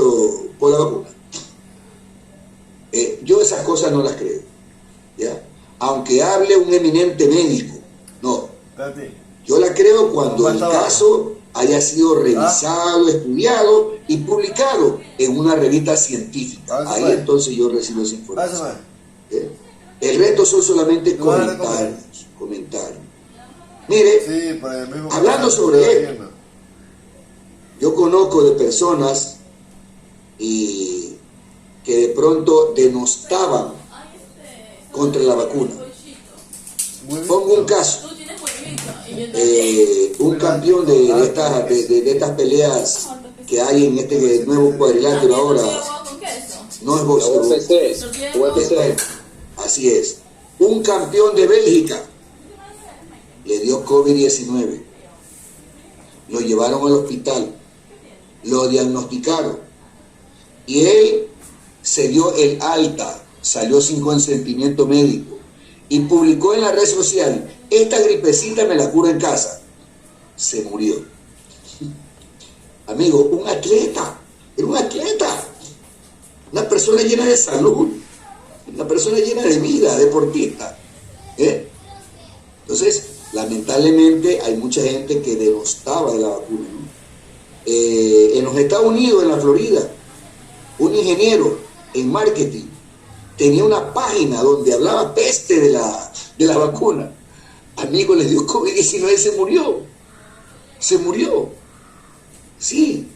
S1: la vacuna. Yo esas cosas no las creo, ¿ya? Aunque hable un eminente médico, no. Yo la creo cuando el caso haya sido revisado, estudiado y publicado en una revista científica. Ahí entonces yo recibo esa información. El resto son solamente comentarios. Mire, hablando sobre esto, yo conozco de personas que de pronto denostaban contra la vacuna. Pongo un caso. Un campeón de estas peleas que hay en este nuevo cuadrilátero ahora, no es boxeo, UFC. Así es. Un campeón de Bélgica le dio COVID-19. Lo llevaron al hospital, lo diagnosticaron y él se dio el alta, salió sin consentimiento médico y publicó en la red social: esta gripecita me la curo en casa. Se murió. Amigo, un atleta, era un atleta, una persona llena de salud, una persona llena de vida, deportista. Entonces, lamentablemente hay mucha gente que denostaba de la vacuna, ¿no? En los Estados Unidos, en la Florida, un ingeniero en marketing tenía una página donde hablaba peste de la vacuna. Amigo, le dio COVID-19 y se murió. Sí.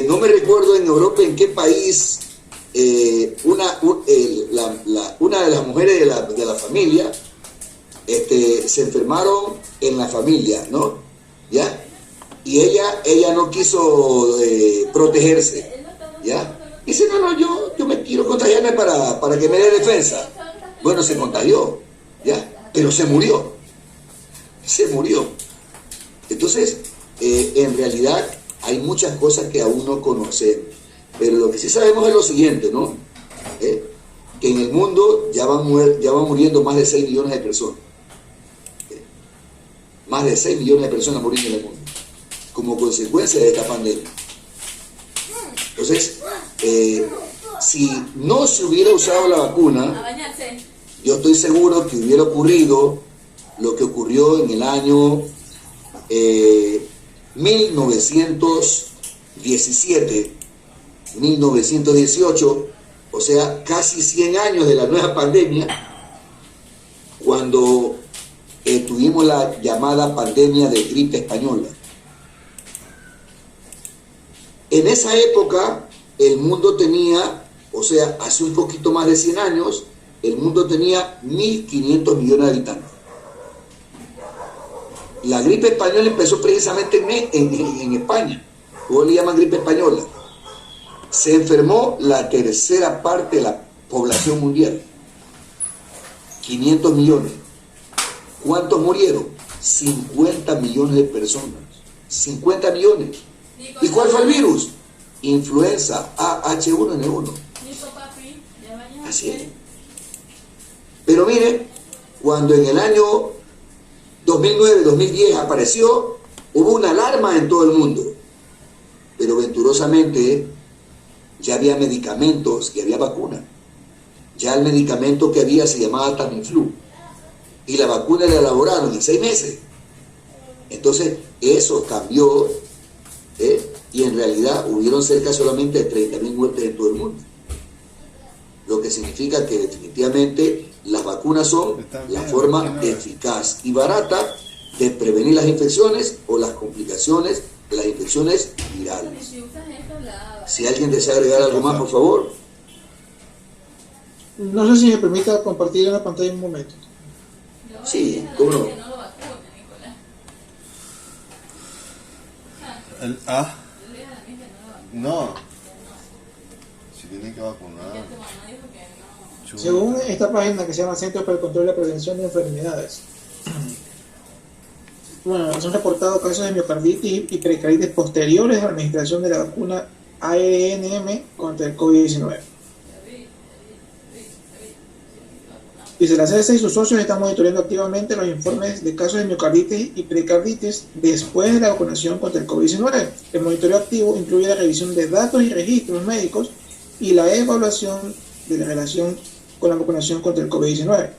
S1: No me recuerdo en Europa en qué país una de las mujeres de la familia se enfermaron en la familia, ¿no? ¿Ya? Y ella no quiso protegerse, ¿ya? Dice, no, yo me quiero contagiarme para que me dé defensa. Bueno, se contagió, ¿ya? Pero se murió. Entonces, en realidad hay muchas cosas que aún no conocemos. Pero lo que sí sabemos es lo siguiente, ¿no? Que en el mundo ya van muriendo más de 6 millones de personas. Más de 6 millones de personas muriendo en el mundo como consecuencia de esta pandemia. Entonces, si no se hubiera usado la vacuna, yo estoy seguro que hubiera ocurrido lo que ocurrió en el año 1917, 1918, o sea, casi 100 años de la nueva pandemia, cuando tuvimos la llamada pandemia de gripe española. En esa época, el mundo tenía, o sea, hace un poquito más de 100 años, el mundo tenía 1.500 millones de habitantes. La gripe española empezó precisamente en España. ¿Cómo le llaman gripe española? Se enfermó la tercera parte de la población mundial. 500 millones. ¿Cuántos murieron? 50 millones de personas. 50 millones. ¿Y cuál fue el virus? Influenza AH1N1. Así es. Pero mire, cuando en el año 2009-2010 apareció, hubo una alarma en todo el mundo. Pero venturosamente ya había medicamentos y había vacuna. Ya el medicamento que había se llamaba Tamiflu. Y la vacuna la elaboraron en 6 meses. Entonces, eso cambió, y en realidad hubieron cerca solamente de 30.000 muertes en todo el mundo. Lo que significa que definitivamente las vacunas son la forma eficaz y barata de prevenir las infecciones o las complicaciones de las infecciones virales. Si alguien desea agregar algo más, por favor.
S2: No sé si me permita compartir en la pantalla un momento.
S1: Sí, ¿cómo no?
S5: No. Si tienen que vacunar.
S2: Según esta página que se llama Centro para el Control y la Prevención de Enfermedades, bueno, se han reportado casos de miocarditis y pericarditis posteriores a la administración de la vacuna ARNM contra el COVID-19. Dice, la CDC y sus socios están monitoreando activamente los informes de casos de miocarditis y pericarditis después de la vacunación contra el COVID-19. El monitoreo activo incluye la revisión de datos y registros médicos y la evaluación de la relación con la vacunación contra el COVID-19.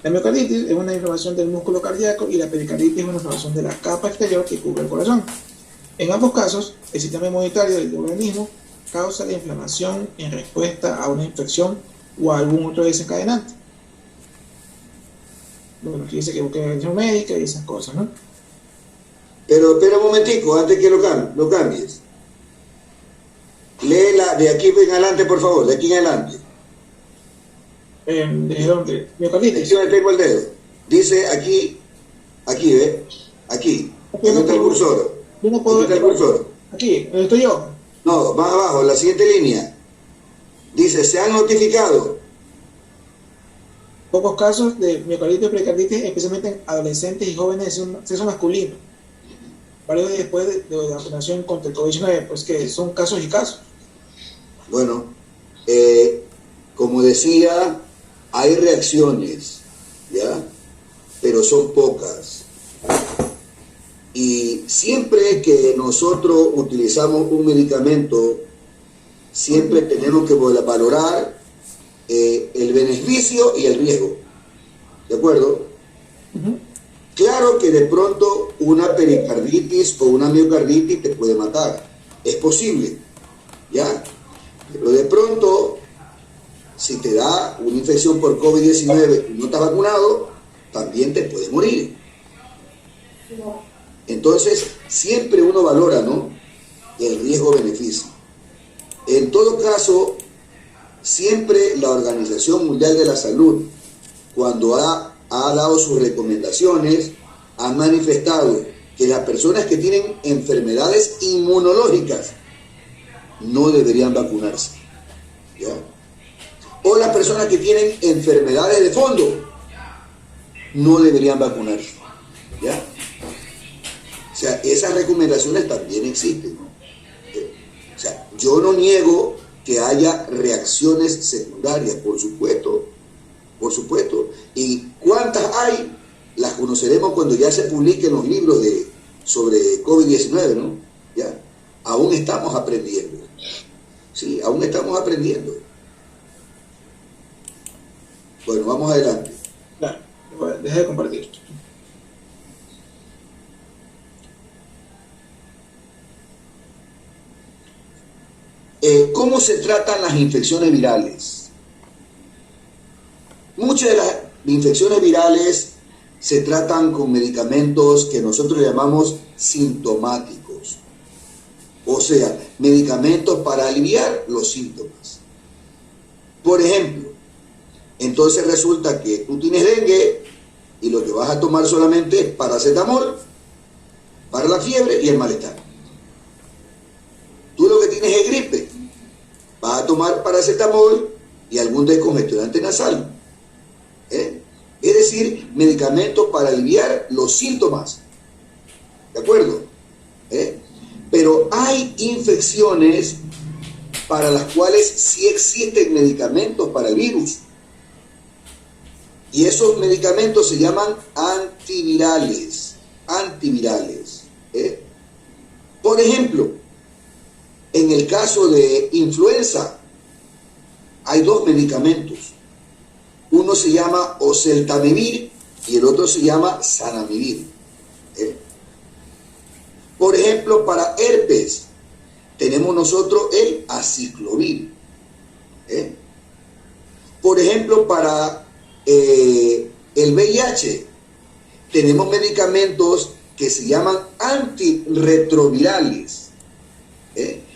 S2: La miocarditis es una inflamación del músculo cardíaco y la pericarditis es una inflamación de la capa exterior que cubre el corazón. En ambos casos, el sistema inmunitario del organismo causa la inflamación en respuesta a una infección o a algún otro desencadenante. Bueno, aquí dice que busque atención médica y esas cosas, ¿no?
S1: Pero espera un momentico, antes que lo cambies. Léela de aquí en adelante, por favor, de aquí en adelante.
S2: ¿De dónde? Miocarditis.
S1: Aquí donde tengo el dedo. Dice aquí, ¿ve? Aquí. ¿Dónde está el cursor?
S2: Yo no puedo
S1: ¿Dónde está el cursor?
S2: Aquí, ¿dónde estoy yo?
S1: No, más abajo, la siguiente línea. Dice, se han notificado
S2: pocos casos de miocarditis y pericarditis, especialmente en adolescentes y jóvenes de sexo masculino, varios días después de la vacunación contra el COVID-19, pues que son casos y casos.
S1: Bueno, como decía, hay reacciones, ¿ya? Pero son pocas. Y siempre que nosotros utilizamos un medicamento, siempre tenemos que valorar el beneficio y el riesgo. ¿De acuerdo? Claro que de pronto una pericarditis o una miocarditis te puede matar. Es posible, ¿ya? Pero de pronto, si te da una infección por COVID-19 y no estás vacunado, también te puede morir. Entonces, siempre uno valora, ¿no?, el riesgo-beneficio. En todo caso, siempre la Organización Mundial de la Salud, cuando ha dado sus recomendaciones, ha manifestado que las personas que tienen enfermedades inmunológicas no deberían vacunarse, ¿ya? O las personas que tienen enfermedades de fondo no deberían vacunarse, ¿ya? O sea, esas recomendaciones también existen, ¿no? O sea, yo no niego que haya reacciones secundarias, por supuesto. ¿Y cuántas hay? Las conoceremos cuando ya se publiquen los libros sobre COVID-19, ¿no? ¿Ya? Aún estamos aprendiendo. Sí, aún estamos aprendiendo. Bueno, vamos adelante.
S2: Claro, deja de compartir.
S1: ¿Cómo se tratan las infecciones virales? Muchas de las infecciones virales se tratan con medicamentos que nosotros llamamos sintomáticos O sea, medicamentos para aliviar los síntomas. Por ejemplo, entonces resulta que tú tienes dengue y lo que vas a tomar solamente es paracetamol para la fiebre y el malestar. Tú lo que tienes es gripe, vas a tomar paracetamol y algún descongestionante nasal. Es decir, medicamentos para aliviar los síntomas. ¿De acuerdo? Pero hay infecciones para las cuales sí existen medicamentos para el virus. Y esos medicamentos se llaman antivirales. Por ejemplo, en el caso de influenza, hay dos medicamentos. Uno se llama oseltamivir y el otro se llama zanamivir. Por ejemplo, para herpes, tenemos nosotros el aciclovir. Por ejemplo, para el VIH, tenemos medicamentos que se llaman antirretrovirales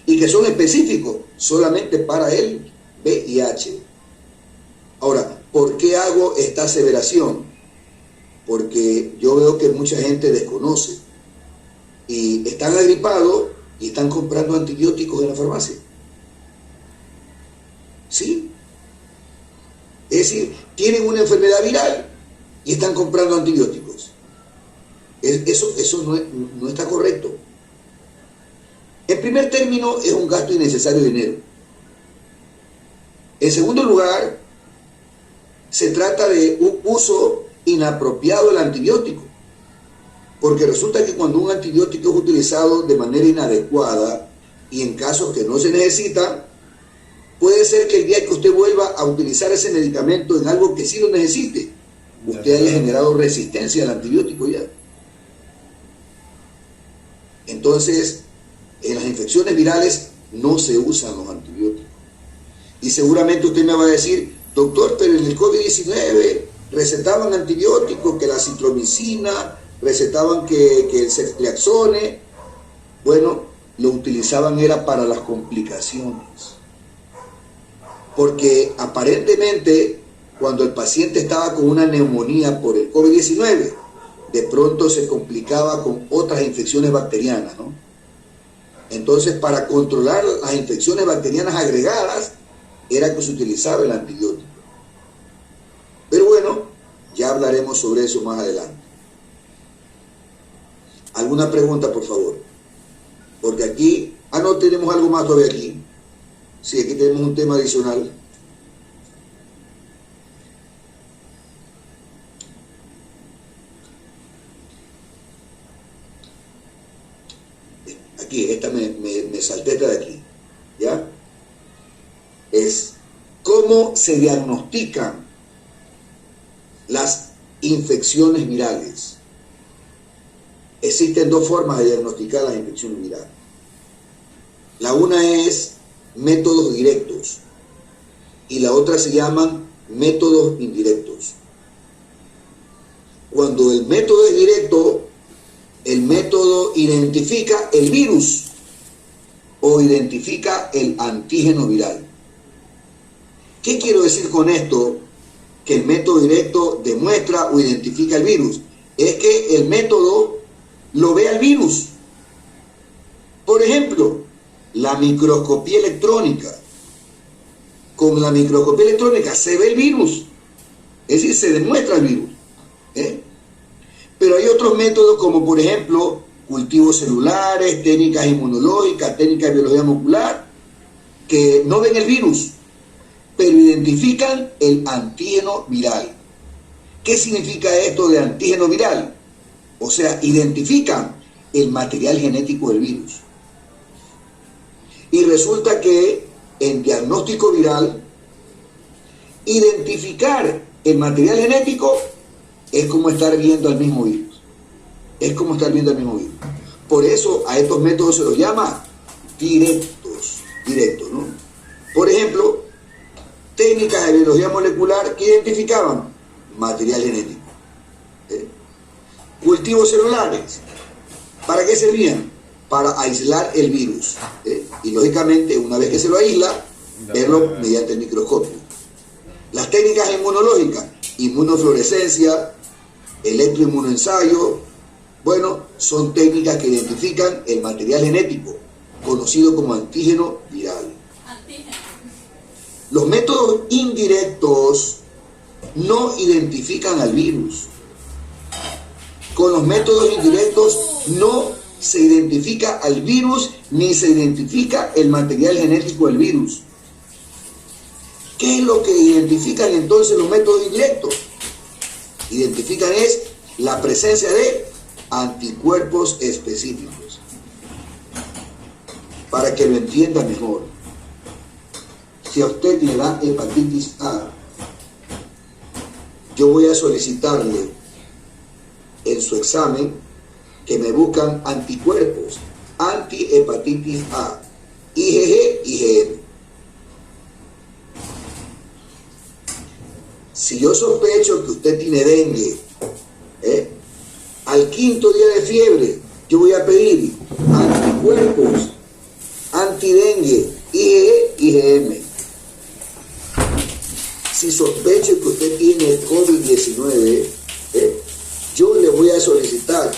S1: y que son específicos solamente para el VIH. Ahora, ¿por qué hago esta aseveración? Porque yo veo que mucha gente desconoce y están agripados y están comprando antibióticos en la farmacia. ¿Sí? Es decir, tienen una enfermedad viral y están comprando antibióticos. Eso no está correcto. En primer término, es un gasto innecesario de dinero. En segundo lugar, se trata de un uso inapropiado del antibiótico. Porque resulta que cuando un antibiótico es utilizado de manera inadecuada y en casos que no se necesitan, puede ser que el día que usted vuelva a utilizar ese medicamento en algo que sí lo necesite, usted haya generado resistencia al antibiótico ya. Entonces, en las infecciones virales no se usan los antibióticos. Y seguramente usted me va a decir, doctor, pero en el COVID-19 recetaban antibióticos, que la citromicina, recetaban que el ceftriaxone. Bueno, lo utilizaban era para las complicaciones. Porque aparentemente, cuando el paciente estaba con una neumonía por el COVID-19, de pronto se complicaba con otras infecciones bacterianas, ¿no? Entonces, para controlar las infecciones bacterianas agregadas, era que se utilizaba el antibiótico. Pero bueno, ya hablaremos sobre eso más adelante. ¿Alguna pregunta, por favor? Porque aquí, no tenemos algo más todavía aquí. Sí, aquí tenemos un tema adicional. Aquí, esta me salté esta de aquí. ¿Ya? Es cómo se diagnostican las infecciones virales. Existen dos formas de diagnosticar las infecciones virales. La una es métodos directos y la otra se llaman métodos indirectos. Cuando el método es directo, el método identifica el virus o identifica el antígeno viral. ¿Qué quiero decir con esto? Que el método directo demuestra o identifica el virus. Es que el método lo ve al virus. Por ejemplo, la microscopía electrónica. Con la microscopía electrónica se ve el virus. Es decir, se demuestra el virus. Pero hay otros métodos como por ejemplo cultivos celulares, técnicas inmunológicas, técnicas de biología molecular, que no ven el virus, pero identifican el antígeno viral. ¿Qué significa esto de antígeno viral? O sea, identifican el material genético del virus. Y resulta que en diagnóstico viral, identificar el material genético es como estar viendo al mismo virus. Es como estar viendo al mismo virus. Por eso a estos métodos se los llama directos, ¿no? Por ejemplo, técnicas de biología molecular que identificaban material genético. Cultivos celulares, ¿para qué servían? para aislar el virus. Y lógicamente, una vez que se lo aísla, verlo mediante el microscopio. Las técnicas inmunológicas, inmunofluorescencia, electroinmunoensayo, bueno, son técnicas que identifican el material genético, conocido como antígeno viral. Los métodos indirectos no identifican al virus. Con los métodos indirectos no se identifica al virus ni se identifica el material genético del virus. ¿Qué es lo que identifican entonces los métodos indirectos? Identifican es la presencia de anticuerpos específicos. Para que lo entienda mejor, si a usted le da hepatitis A, yo voy a solicitarle en su examen que me buscan anticuerpos anti-hepatitis A, IgG, IgM. Si yo sospecho que usted tiene dengue, al 5.º día de fiebre, yo voy a pedir anticuerpos antidengue, IgG, IgM. Si sospecho que usted tiene COVID-19, yo le voy a solicitar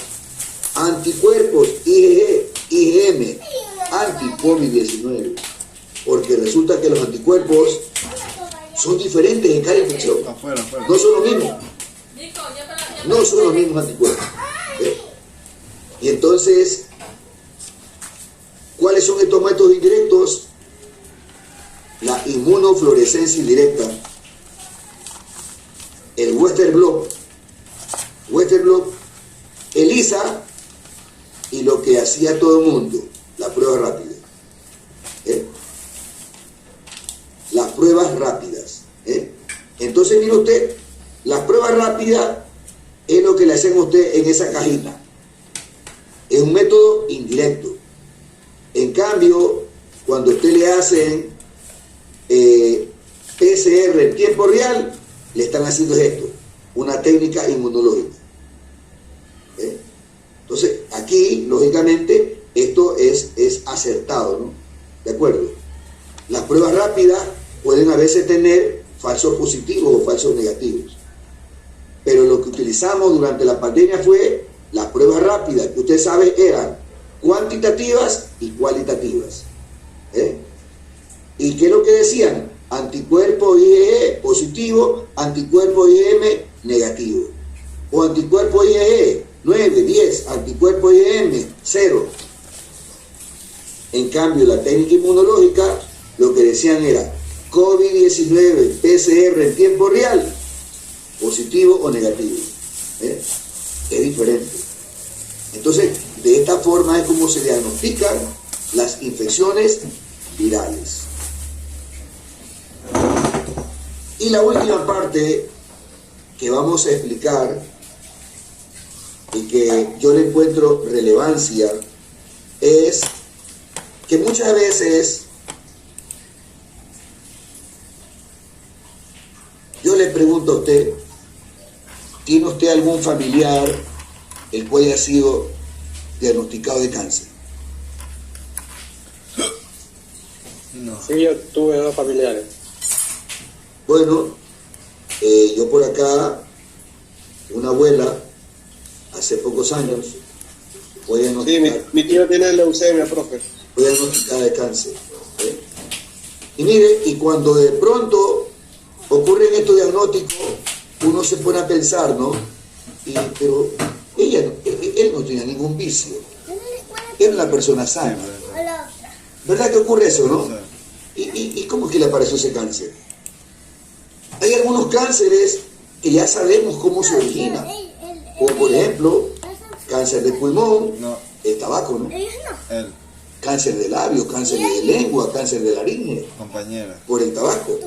S1: anticuerpos IgG, IgM, anti-COVID-19, porque resulta que los anticuerpos son diferentes en cada infección. No son los mismos. No son los mismos anticuerpos. Y entonces, ¿cuáles son estos métodos indirectos? La inmunofluorescencia indirecta, el Western blot, ELISA, y lo que hacía todo el mundo, la prueba rápida. Las pruebas rápidas. Entonces, mire usted, las pruebas rápidas es lo que le hacen a usted en esa cajita. Es un método indirecto. En cambio, cuando usted le hacen PCR en tiempo real, le están haciendo esto, una técnica inmunológica. Entonces, aquí, lógicamente, esto es acertado, ¿no? ¿De acuerdo? Las pruebas rápidas pueden a veces tener falsos positivos o falsos negativos. Pero lo que utilizamos durante la pandemia fue las pruebas rápidas, que usted sabe eran cuantitativas y cualitativas. ¿Y qué es lo que decían? Anticuerpo IgE positivo, anticuerpo IgM negativo. O anticuerpo IgE 9, 10, anticuerpo IgM 0. En cambio, la técnica inmunológica lo que decían era COVID-19 PCR en tiempo real, positivo o negativo. Es diferente. Entonces, de esta forma es como se diagnostican las infecciones virales. Y la última parte que vamos a explicar y que yo le encuentro relevancia es que muchas veces yo le pregunto a usted, ¿tiene usted algún familiar el cual haya sido diagnosticado de cáncer?
S10: No. Sí, yo tuve 2 familiares.
S1: Bueno, yo por acá, una abuela, hace pocos años, fue diagnosticada.
S10: Sí, mi tío tiene leucemia, profe.
S1: Fue diagnosticada de cáncer. Y mire, y cuando de pronto ocurren estos diagnósticos, uno se pone a pensar, ¿no? Pero él no tenía ningún vicio. Era una persona sana. ¿Verdad que ocurre eso, no? ¿Y cómo es que le apareció ese cáncer? Hay algunos cánceres que ya sabemos cómo se originan. Como por ejemplo, cáncer de pulmón, el tabaco, ¿no? Cáncer de labios, cáncer de lengua, cáncer de laringe, por el tabaco.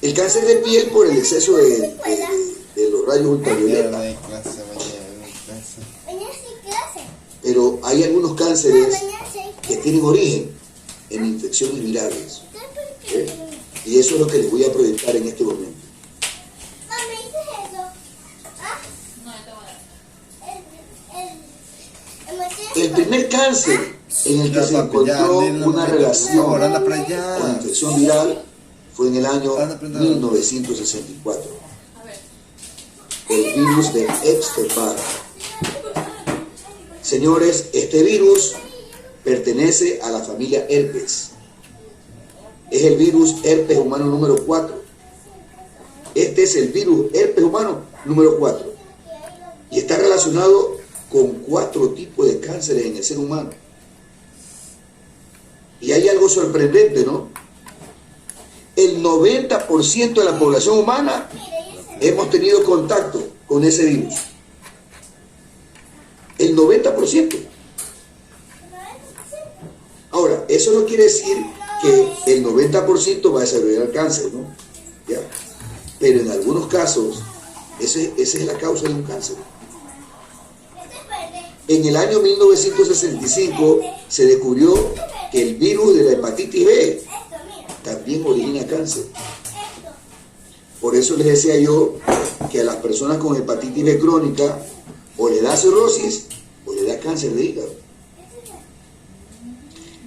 S1: El cáncer de piel por el exceso de los rayos ultravioleta. Pero hay algunos cánceres que tienen origen en infecciones virales. Y eso es lo que les voy a proyectar en este momento. primer cáncer en el que se encontró una relación con infección viral fue en el año 1964. El virus de Epstein-Barr. Señores, este virus pertenece a la familia herpes. Es el virus herpes humano número 4. Este es el virus herpes humano número 4. Y está relacionado con 4 tipos de cánceres en el ser humano. Y hay algo sorprendente, ¿no? El 90% de la población humana hemos tenido contacto con ese virus. El 90%. Ahora, eso no quiere decir que el 90% va a desarrollar cáncer, ¿no? ¿Ya? Pero en algunos casos, esa es la causa de un cáncer. En el año 1965 se descubrió que el virus de la hepatitis B también origina cáncer. Por eso les decía yo que a las personas con hepatitis B crónica o le da cirrosis o le da cáncer de hígado.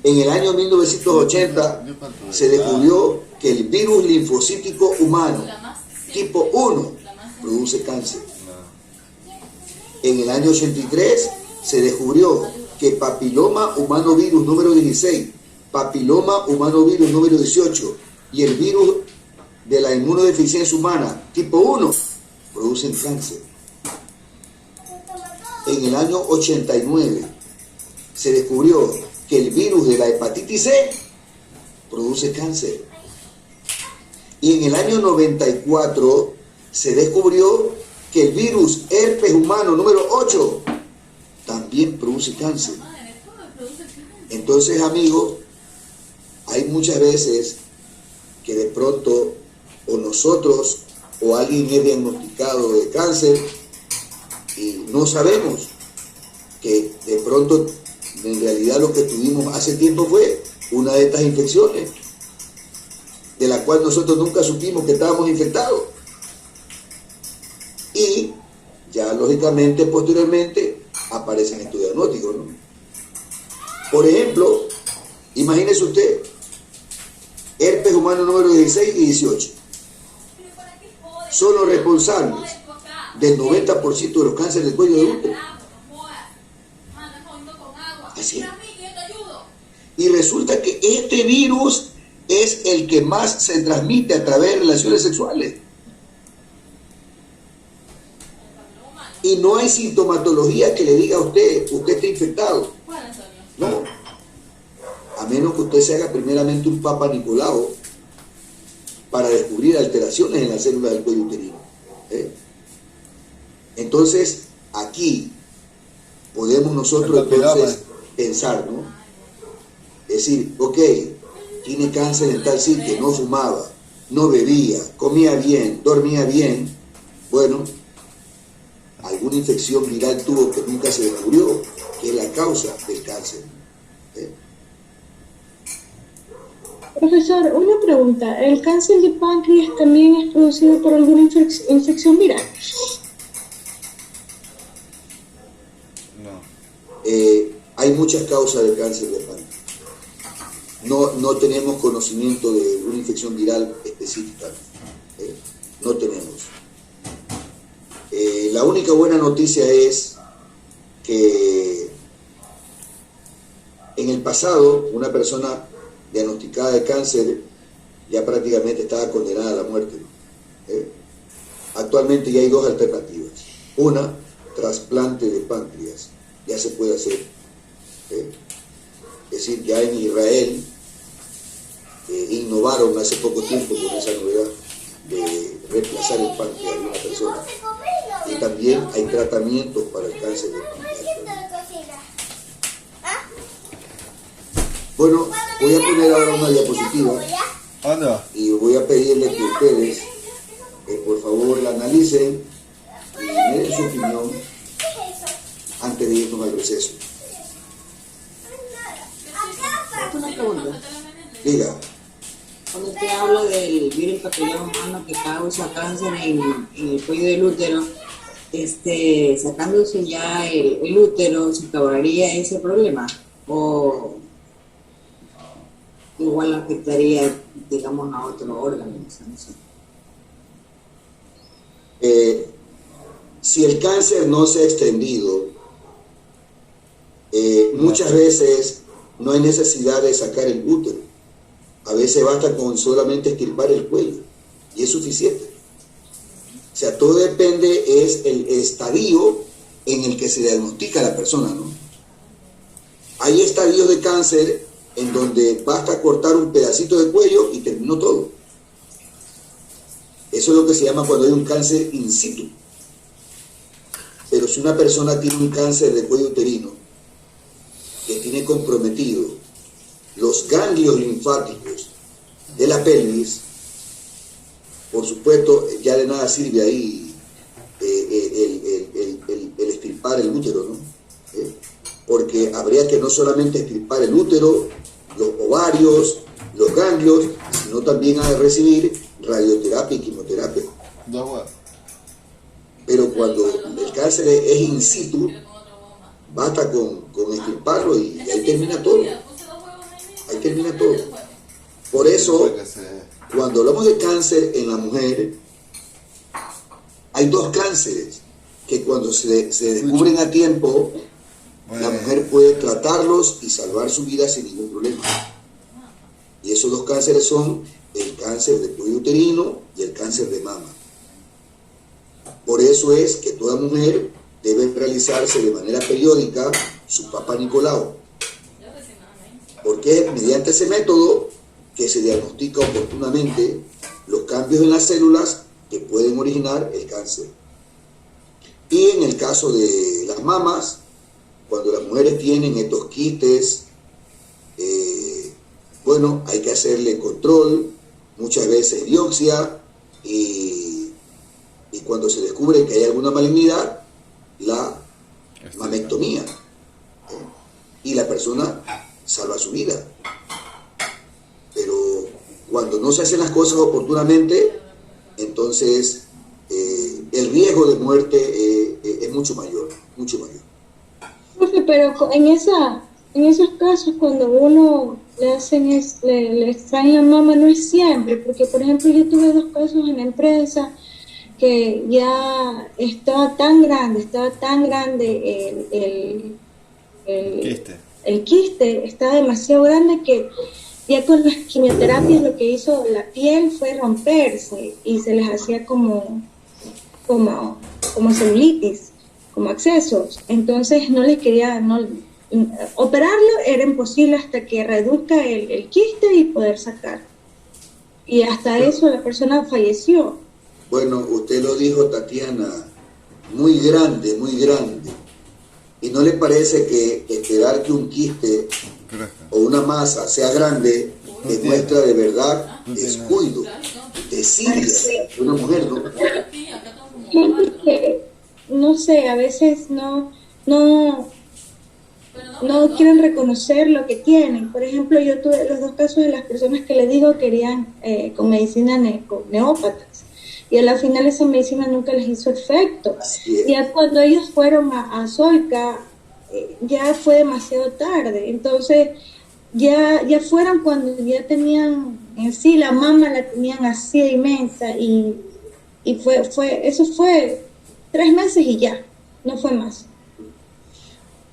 S1: En el año 1980 se descubrió que el virus linfocítico humano tipo 1 produce cáncer. En el año 83 se descubrió que papiloma humano virus número 16, papiloma humano virus número 18 y el virus de la inmunodeficiencia humana tipo 1 producen cáncer. En el año 89 se descubrió que el virus de la hepatitis C produce cáncer. Y en el año 94 se descubrió que el virus herpes humano número 8 también produce cáncer. Entonces, amigos, hay muchas veces que de pronto o nosotros o alguien es diagnosticado de cáncer y no sabemos que de pronto en realidad lo que tuvimos hace tiempo fue una de estas infecciones de la cual nosotros nunca supimos que estábamos infectados. Y ya lógicamente posteriormente aparecen estos diagnósticos, ¿no? Por ejemplo, imagínese usted, herpes humano número 16 y 18. Son los responsables del 90% de los cánceres del cuello de útero. Así. Y resulta que este virus es el que más se transmite a través de relaciones sexuales. Y no hay sintomatología que le diga a usted está infectado. No. A menos que usted se haga primeramente un Papa Nicolau para descubrir alteraciones en las células del cuello uterino. Entonces, aquí podemos nosotros entonces pensar, ¿no? Decir, ok, tiene cáncer en tal sitio, no fumaba, no bebía, comía bien, dormía bien. Bueno, alguna infección viral tuvo que nunca se descubrió, que es la causa del cáncer.
S11: Profesor, una pregunta. ¿El cáncer de páncreas también es producido por alguna infección viral?
S1: No. Hay muchas causas del cáncer de páncreas. No tenemos conocimiento de una infección viral específica. No tenemos. La única buena noticia es que en el pasado una persona diagnosticada de cáncer ya prácticamente estaba condenada a la muerte. Actualmente ya hay dos alternativas. Una, trasplante de páncreas. Ya se puede hacer. Es decir, ya en Israel innovaron hace poco tiempo con esa novedad de reemplazar el páncreas de una persona. Y también hay tratamientos para el cáncer de páncreas. Bueno, voy a poner ahora una diapositiva y voy a pedirle que ustedes por favor la analicen y me den su opinión antes de irnos al receso.
S12: Una pregunta.
S1: Diga.
S12: Cuando usted habla del virus papiloma humano que causa cáncer en el cuello del útero, sacándose ya el útero, ¿se acabaría ese problema? ¿O igual afectaría, digamos, a otro órgano? No sé.
S1: Si el cáncer no se ha extendido, muchas veces no hay necesidad de sacar el útero. A veces basta con solamente extirpar el cuello y es suficiente. O sea, todo depende, es el estadio en el que se diagnostica a la persona, ¿no? Hay estadios de cáncer en donde basta cortar un pedacito de cuello y terminó todo. Eso es lo que se llama cuando hay un cáncer in situ. Pero si una persona tiene un cáncer de cuello uterino que tiene comprometido los ganglios linfáticos de la pelvis, por supuesto, ya de nada sirve ahí el extirpar el útero, ¿no? Porque habría que no solamente extirpar el útero, los ovarios, los ganglios, sino también ha de recibir radioterapia y quimioterapia. Pero cuando el cáncer es in situ, basta con extirparlo y ahí termina todo. Ahí termina todo. Por eso, cuando hablamos de cáncer en la mujer, hay dos cánceres que cuando se descubren a tiempo, la mujer puede tratarlos y salvar su vida sin ningún problema. Y esos dos cánceres son el cáncer de cuello uterino y el cáncer de mama. Por eso es que toda mujer debe realizarse de manera periódica su Papá Nicolau, porque es mediante ese método que se diagnostica oportunamente los cambios en las células que pueden originar el cáncer. Y en el caso de las mamas, cuando las mujeres tienen estos quistes, bueno, hay que hacerle control, muchas veces biopsia, y cuando se descubre que hay alguna malignidad, la mamectomía. Y la persona salva su vida. Pero cuando no se hacen las cosas oportunamente, entonces el riesgo de muerte es mucho mayor, mucho mayor.
S11: Profe, pero en esos casos cuando uno le hacen le extraen la mama, no es siempre, porque por ejemplo yo tuve 2 casos en la empresa que ya estaba tan grande el quiste estaba demasiado grande que ya con las quimioterapias lo que hizo la piel fue romperse y se les hacía como celulitis, como accesos. Entonces no les quería, operarlo era imposible hasta que reduzca el quiste y poder sacar. Y hasta eso la persona falleció.
S1: Bueno, usted lo dijo, Tatiana, muy grande, muy grande. ¿Y no le parece que esperar que un quiste o una masa sea grande demuestra de verdad descuido, desidia de una mujer, ¿no?
S11: Gente que, no sé, a veces no quieren reconocer lo que tienen. Por ejemplo, yo tuve los 2 casos de las personas que le digo querían con medicina neópatas. Y a la final esa medicina nunca les hizo efecto. Ya cuando ellos fueron a Solca, ya fue demasiado tarde. Entonces, ya fueron cuando ya tenían en sí la mama, la tenían así de inmensa. Y eso fue 3 meses y ya, no fue más.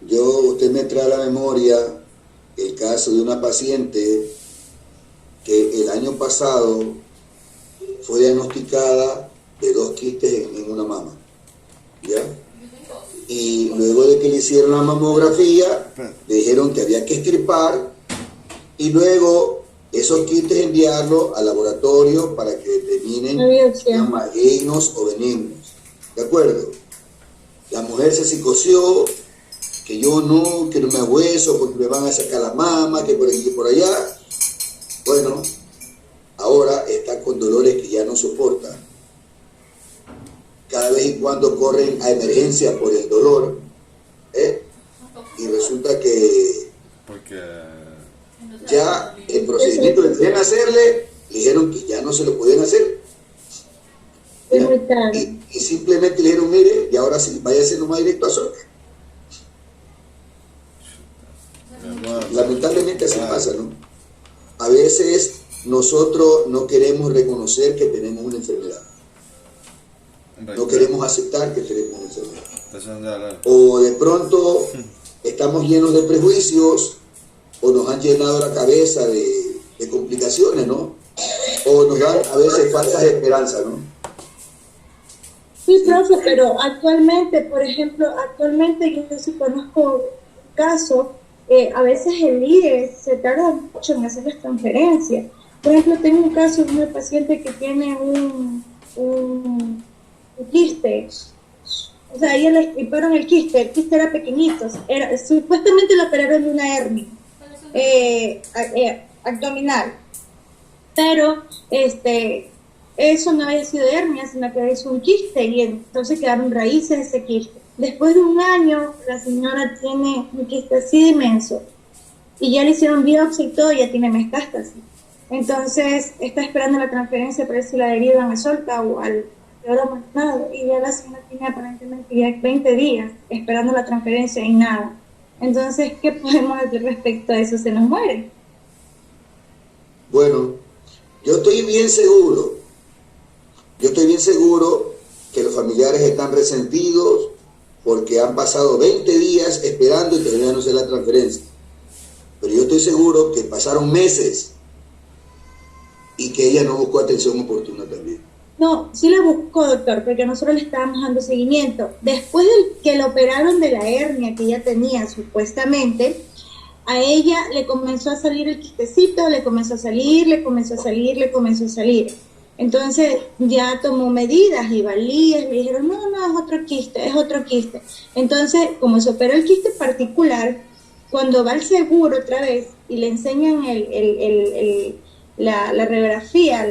S1: Usted me trae a la memoria el caso de una paciente que el año pasado fue diagnosticada de 2 quistes en una mama, ¿ya? Y luego de que le hicieron la mamografía, le dijeron que había que extirpar y luego esos quistes enviarlos al laboratorio para que determinen si son malignos o benignos, ¿de acuerdo? La mujer se psicoseó, que yo no me hago eso porque me van a sacar la mama, que por aquí y por allá. Bueno, ahora está con dolores que ya no soporta. Cada vez y cuando corren a emergencia por el dolor, y resulta que ya el procedimiento que querían hacerle, le dijeron que ya no se lo podían hacer.
S11: Es muy caro.
S1: Y simplemente le dijeron, mire, y ahora sí, váyase nomás directo a Soca. Lamentablemente así pasa, ¿no? A veces nosotros no queremos reconocer que tenemos una enfermedad. No queremos aceptar que tenemos una enfermedad. O de pronto estamos llenos de prejuicios, o nos han llenado la cabeza de complicaciones, ¿no? O nos dan a veces falsas esperanzas, ¿no?
S11: Sí, profe, pero actualmente, por ejemplo, yo sí conozco un caso, a veces el IE se tarda mucho en hacer las transferencias. Por ejemplo, tengo un caso de una paciente que tiene un quiste. O sea, a ella le extirparon el quiste era pequeñito, supuestamente lo operaron de una hernia abdominal, pero eso no había sido hernia, sino que es un quiste, y entonces quedaron raíces de ese quiste. Después de un año, la señora tiene un quiste así de inmenso, y ya le hicieron biopsia y todo, ya tiene metástasis. Entonces, está esperando la transferencia para ver si la derivan a Solta o al Teodoro Maldonado, y ya la señora tiene aparentemente ya 20 días esperando la transferencia y nada. Entonces, ¿qué podemos hacer respecto a eso? Se nos muere.
S1: Bueno, yo estoy bien seguro que los familiares están resentidos porque han pasado 20 días esperando y todavía no se la transferencia. Pero yo estoy seguro que pasaron meses y que ella no buscó atención oportuna también.
S11: No, sí la buscó, doctor, porque nosotros le estábamos dando seguimiento. Después de que la operaron de la hernia que ella tenía, supuestamente, a ella le comenzó a salir el quistecito, le comenzó a salir. Entonces ya tomó medidas y valías, le dijeron, no, es otro quiste. Entonces, como se operó el quiste particular, cuando va al seguro otra vez y le enseñan la radiografía,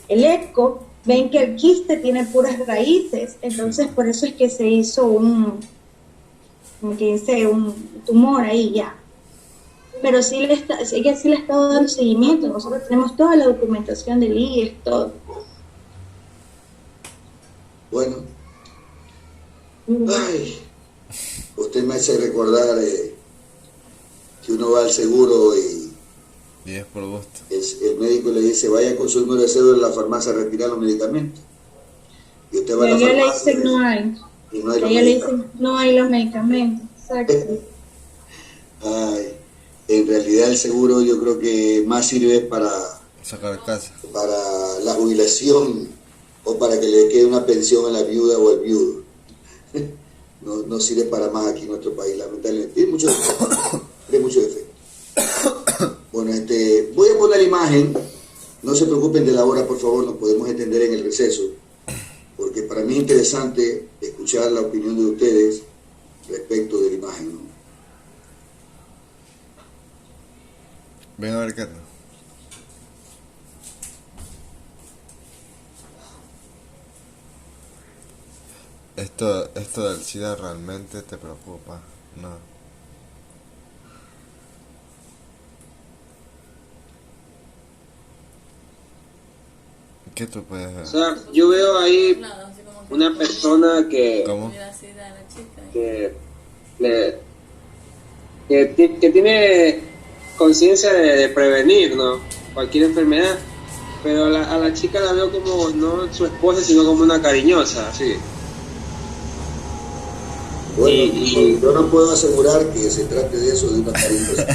S11: el eco, ven que el quiste tiene puras raíces, entonces por eso es que se hizo un tumor ahí ya. Pero ella sí le ha estado dando seguimiento, nosotros tenemos toda la documentación del IES, todo.
S1: Bueno, usted me hace recordar que uno va al seguro y
S5: es por gusto.
S1: El médico le dice, vaya con su número de cédula en la farmacia a retirar los medicamentos. Y usted va a la farmacia.
S11: Le dicen no hay.
S1: Y no hay
S11: ella le dicen no hay los medicamentos. Exacto.
S1: En realidad el seguro yo creo que más sirve para
S5: sacar casa,
S1: para la jubilación o para que le quede una pensión a la viuda o al viudo. No sirve para más aquí en nuestro país, lamentablemente. Tiene mucho defecto. Bueno, voy a poner la imagen. No se preocupen de la hora, por favor, nos podemos extender en el receso, porque para mí es interesante escuchar la opinión de ustedes respecto de la imagen, ¿no?
S5: Ven a ver qué tal. Esto del SIDA realmente te preocupa, ¿no? ¿Qué tú puedes ver?
S9: O sea, yo veo ahí una persona que tiene conciencia de prevenir, ¿no? Cualquier enfermedad, pero a la chica la veo como no su esposa, sino como una cariñosa, así.
S1: Bueno, yo no puedo asegurar que se trate de eso, de una cariñosa.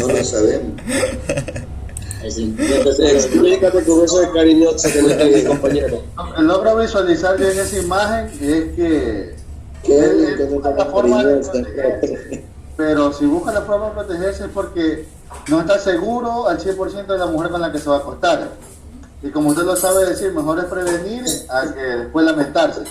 S1: No lo sabemos.
S10: Explícate con eso de cariñosa que no está mi compañero.
S3: Logro visualizar bien esa imagen, es que él busca la forma de protegerse, pero si busca la forma de protegerse es porque no está seguro al 100% de la mujer con la que se va a acostar. Y como usted lo sabe decir, mejor es prevenir a que después lamentarse.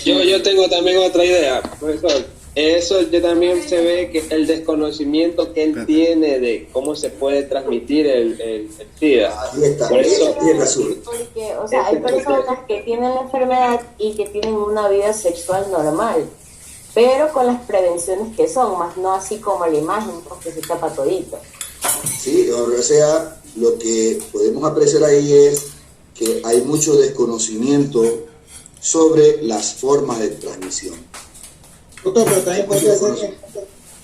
S9: Yo tengo también otra idea, profesor. Eso yo también se ve que el desconocimiento que él tiene de cómo se puede transmitir el SIDA.
S1: Ahí está,
S9: por eso,
S13: porque, o sea, hay personas que tienen la enfermedad y que tienen una vida sexual normal, pero con las prevenciones que son, más no así como la imagen, porque se tapa todito.
S1: Sí, o sea, lo que podemos apreciar ahí es que hay mucho desconocimiento sobre las formas de transmisión.
S2: Doctor, pero también puede ser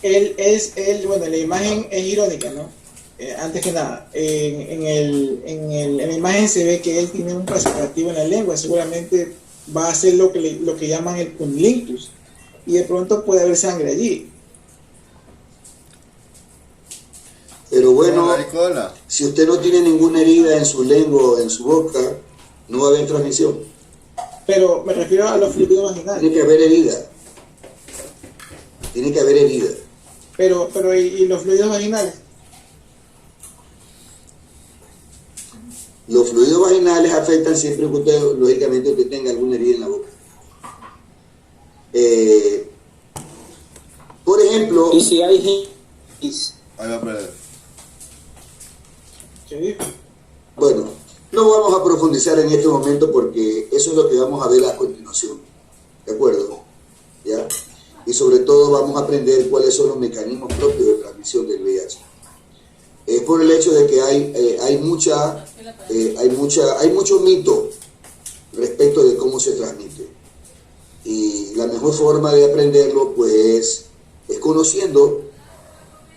S2: que bueno, la imagen es irónica, ¿no? Antes que nada, en la imagen se ve que él tiene un preservativo en la lengua, seguramente va a hacer lo que llaman el cunnilingus, y de pronto puede haber sangre allí.
S1: Pero bueno, si usted no tiene ninguna herida en su lengua o en su boca, no va a haber transmisión.
S2: Pero me refiero a los fluidos vaginales.
S1: Tiene que haber herida. Tiene que haber herida.
S2: Pero ¿y los fluidos vaginales?
S1: Los fluidos vaginales afectan siempre que usted, lógicamente, usted tenga alguna herida en la boca. Por ejemplo...
S10: ¿Y si hay
S5: Ahí va a perder.
S1: Bueno, no vamos a profundizar en este momento porque eso es lo que vamos a ver a continuación. ¿De acuerdo? ¿Ya? Y sobre todo vamos a aprender cuáles son los mecanismos propios de transmisión del VIH. Es por el hecho de que hay mucho mito respecto de cómo se transmite. Y la mejor forma de aprenderlo pues es conociendo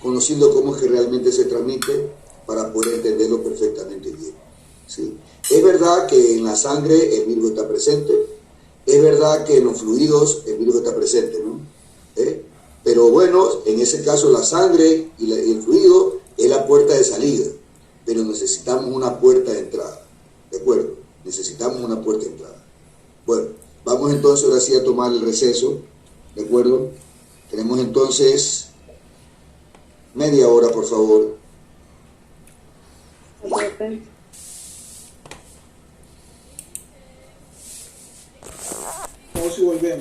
S1: cómo es que realmente se transmite para poder entenderlo perfectamente bien. ¿Sí? Es verdad que en la sangre el virus está presente, es verdad que en los fluidos el virus está presente, ¿no? Pero bueno, en ese caso la sangre y el fluido es la puerta de salida, pero necesitamos una puerta de entrada, ¿de acuerdo? Necesitamos una puerta de entrada. Bueno, vamos entonces ahora sí a tomar el receso, ¿de acuerdo? Tenemos entonces media hora, por favor.
S2: Vamos y volvemos.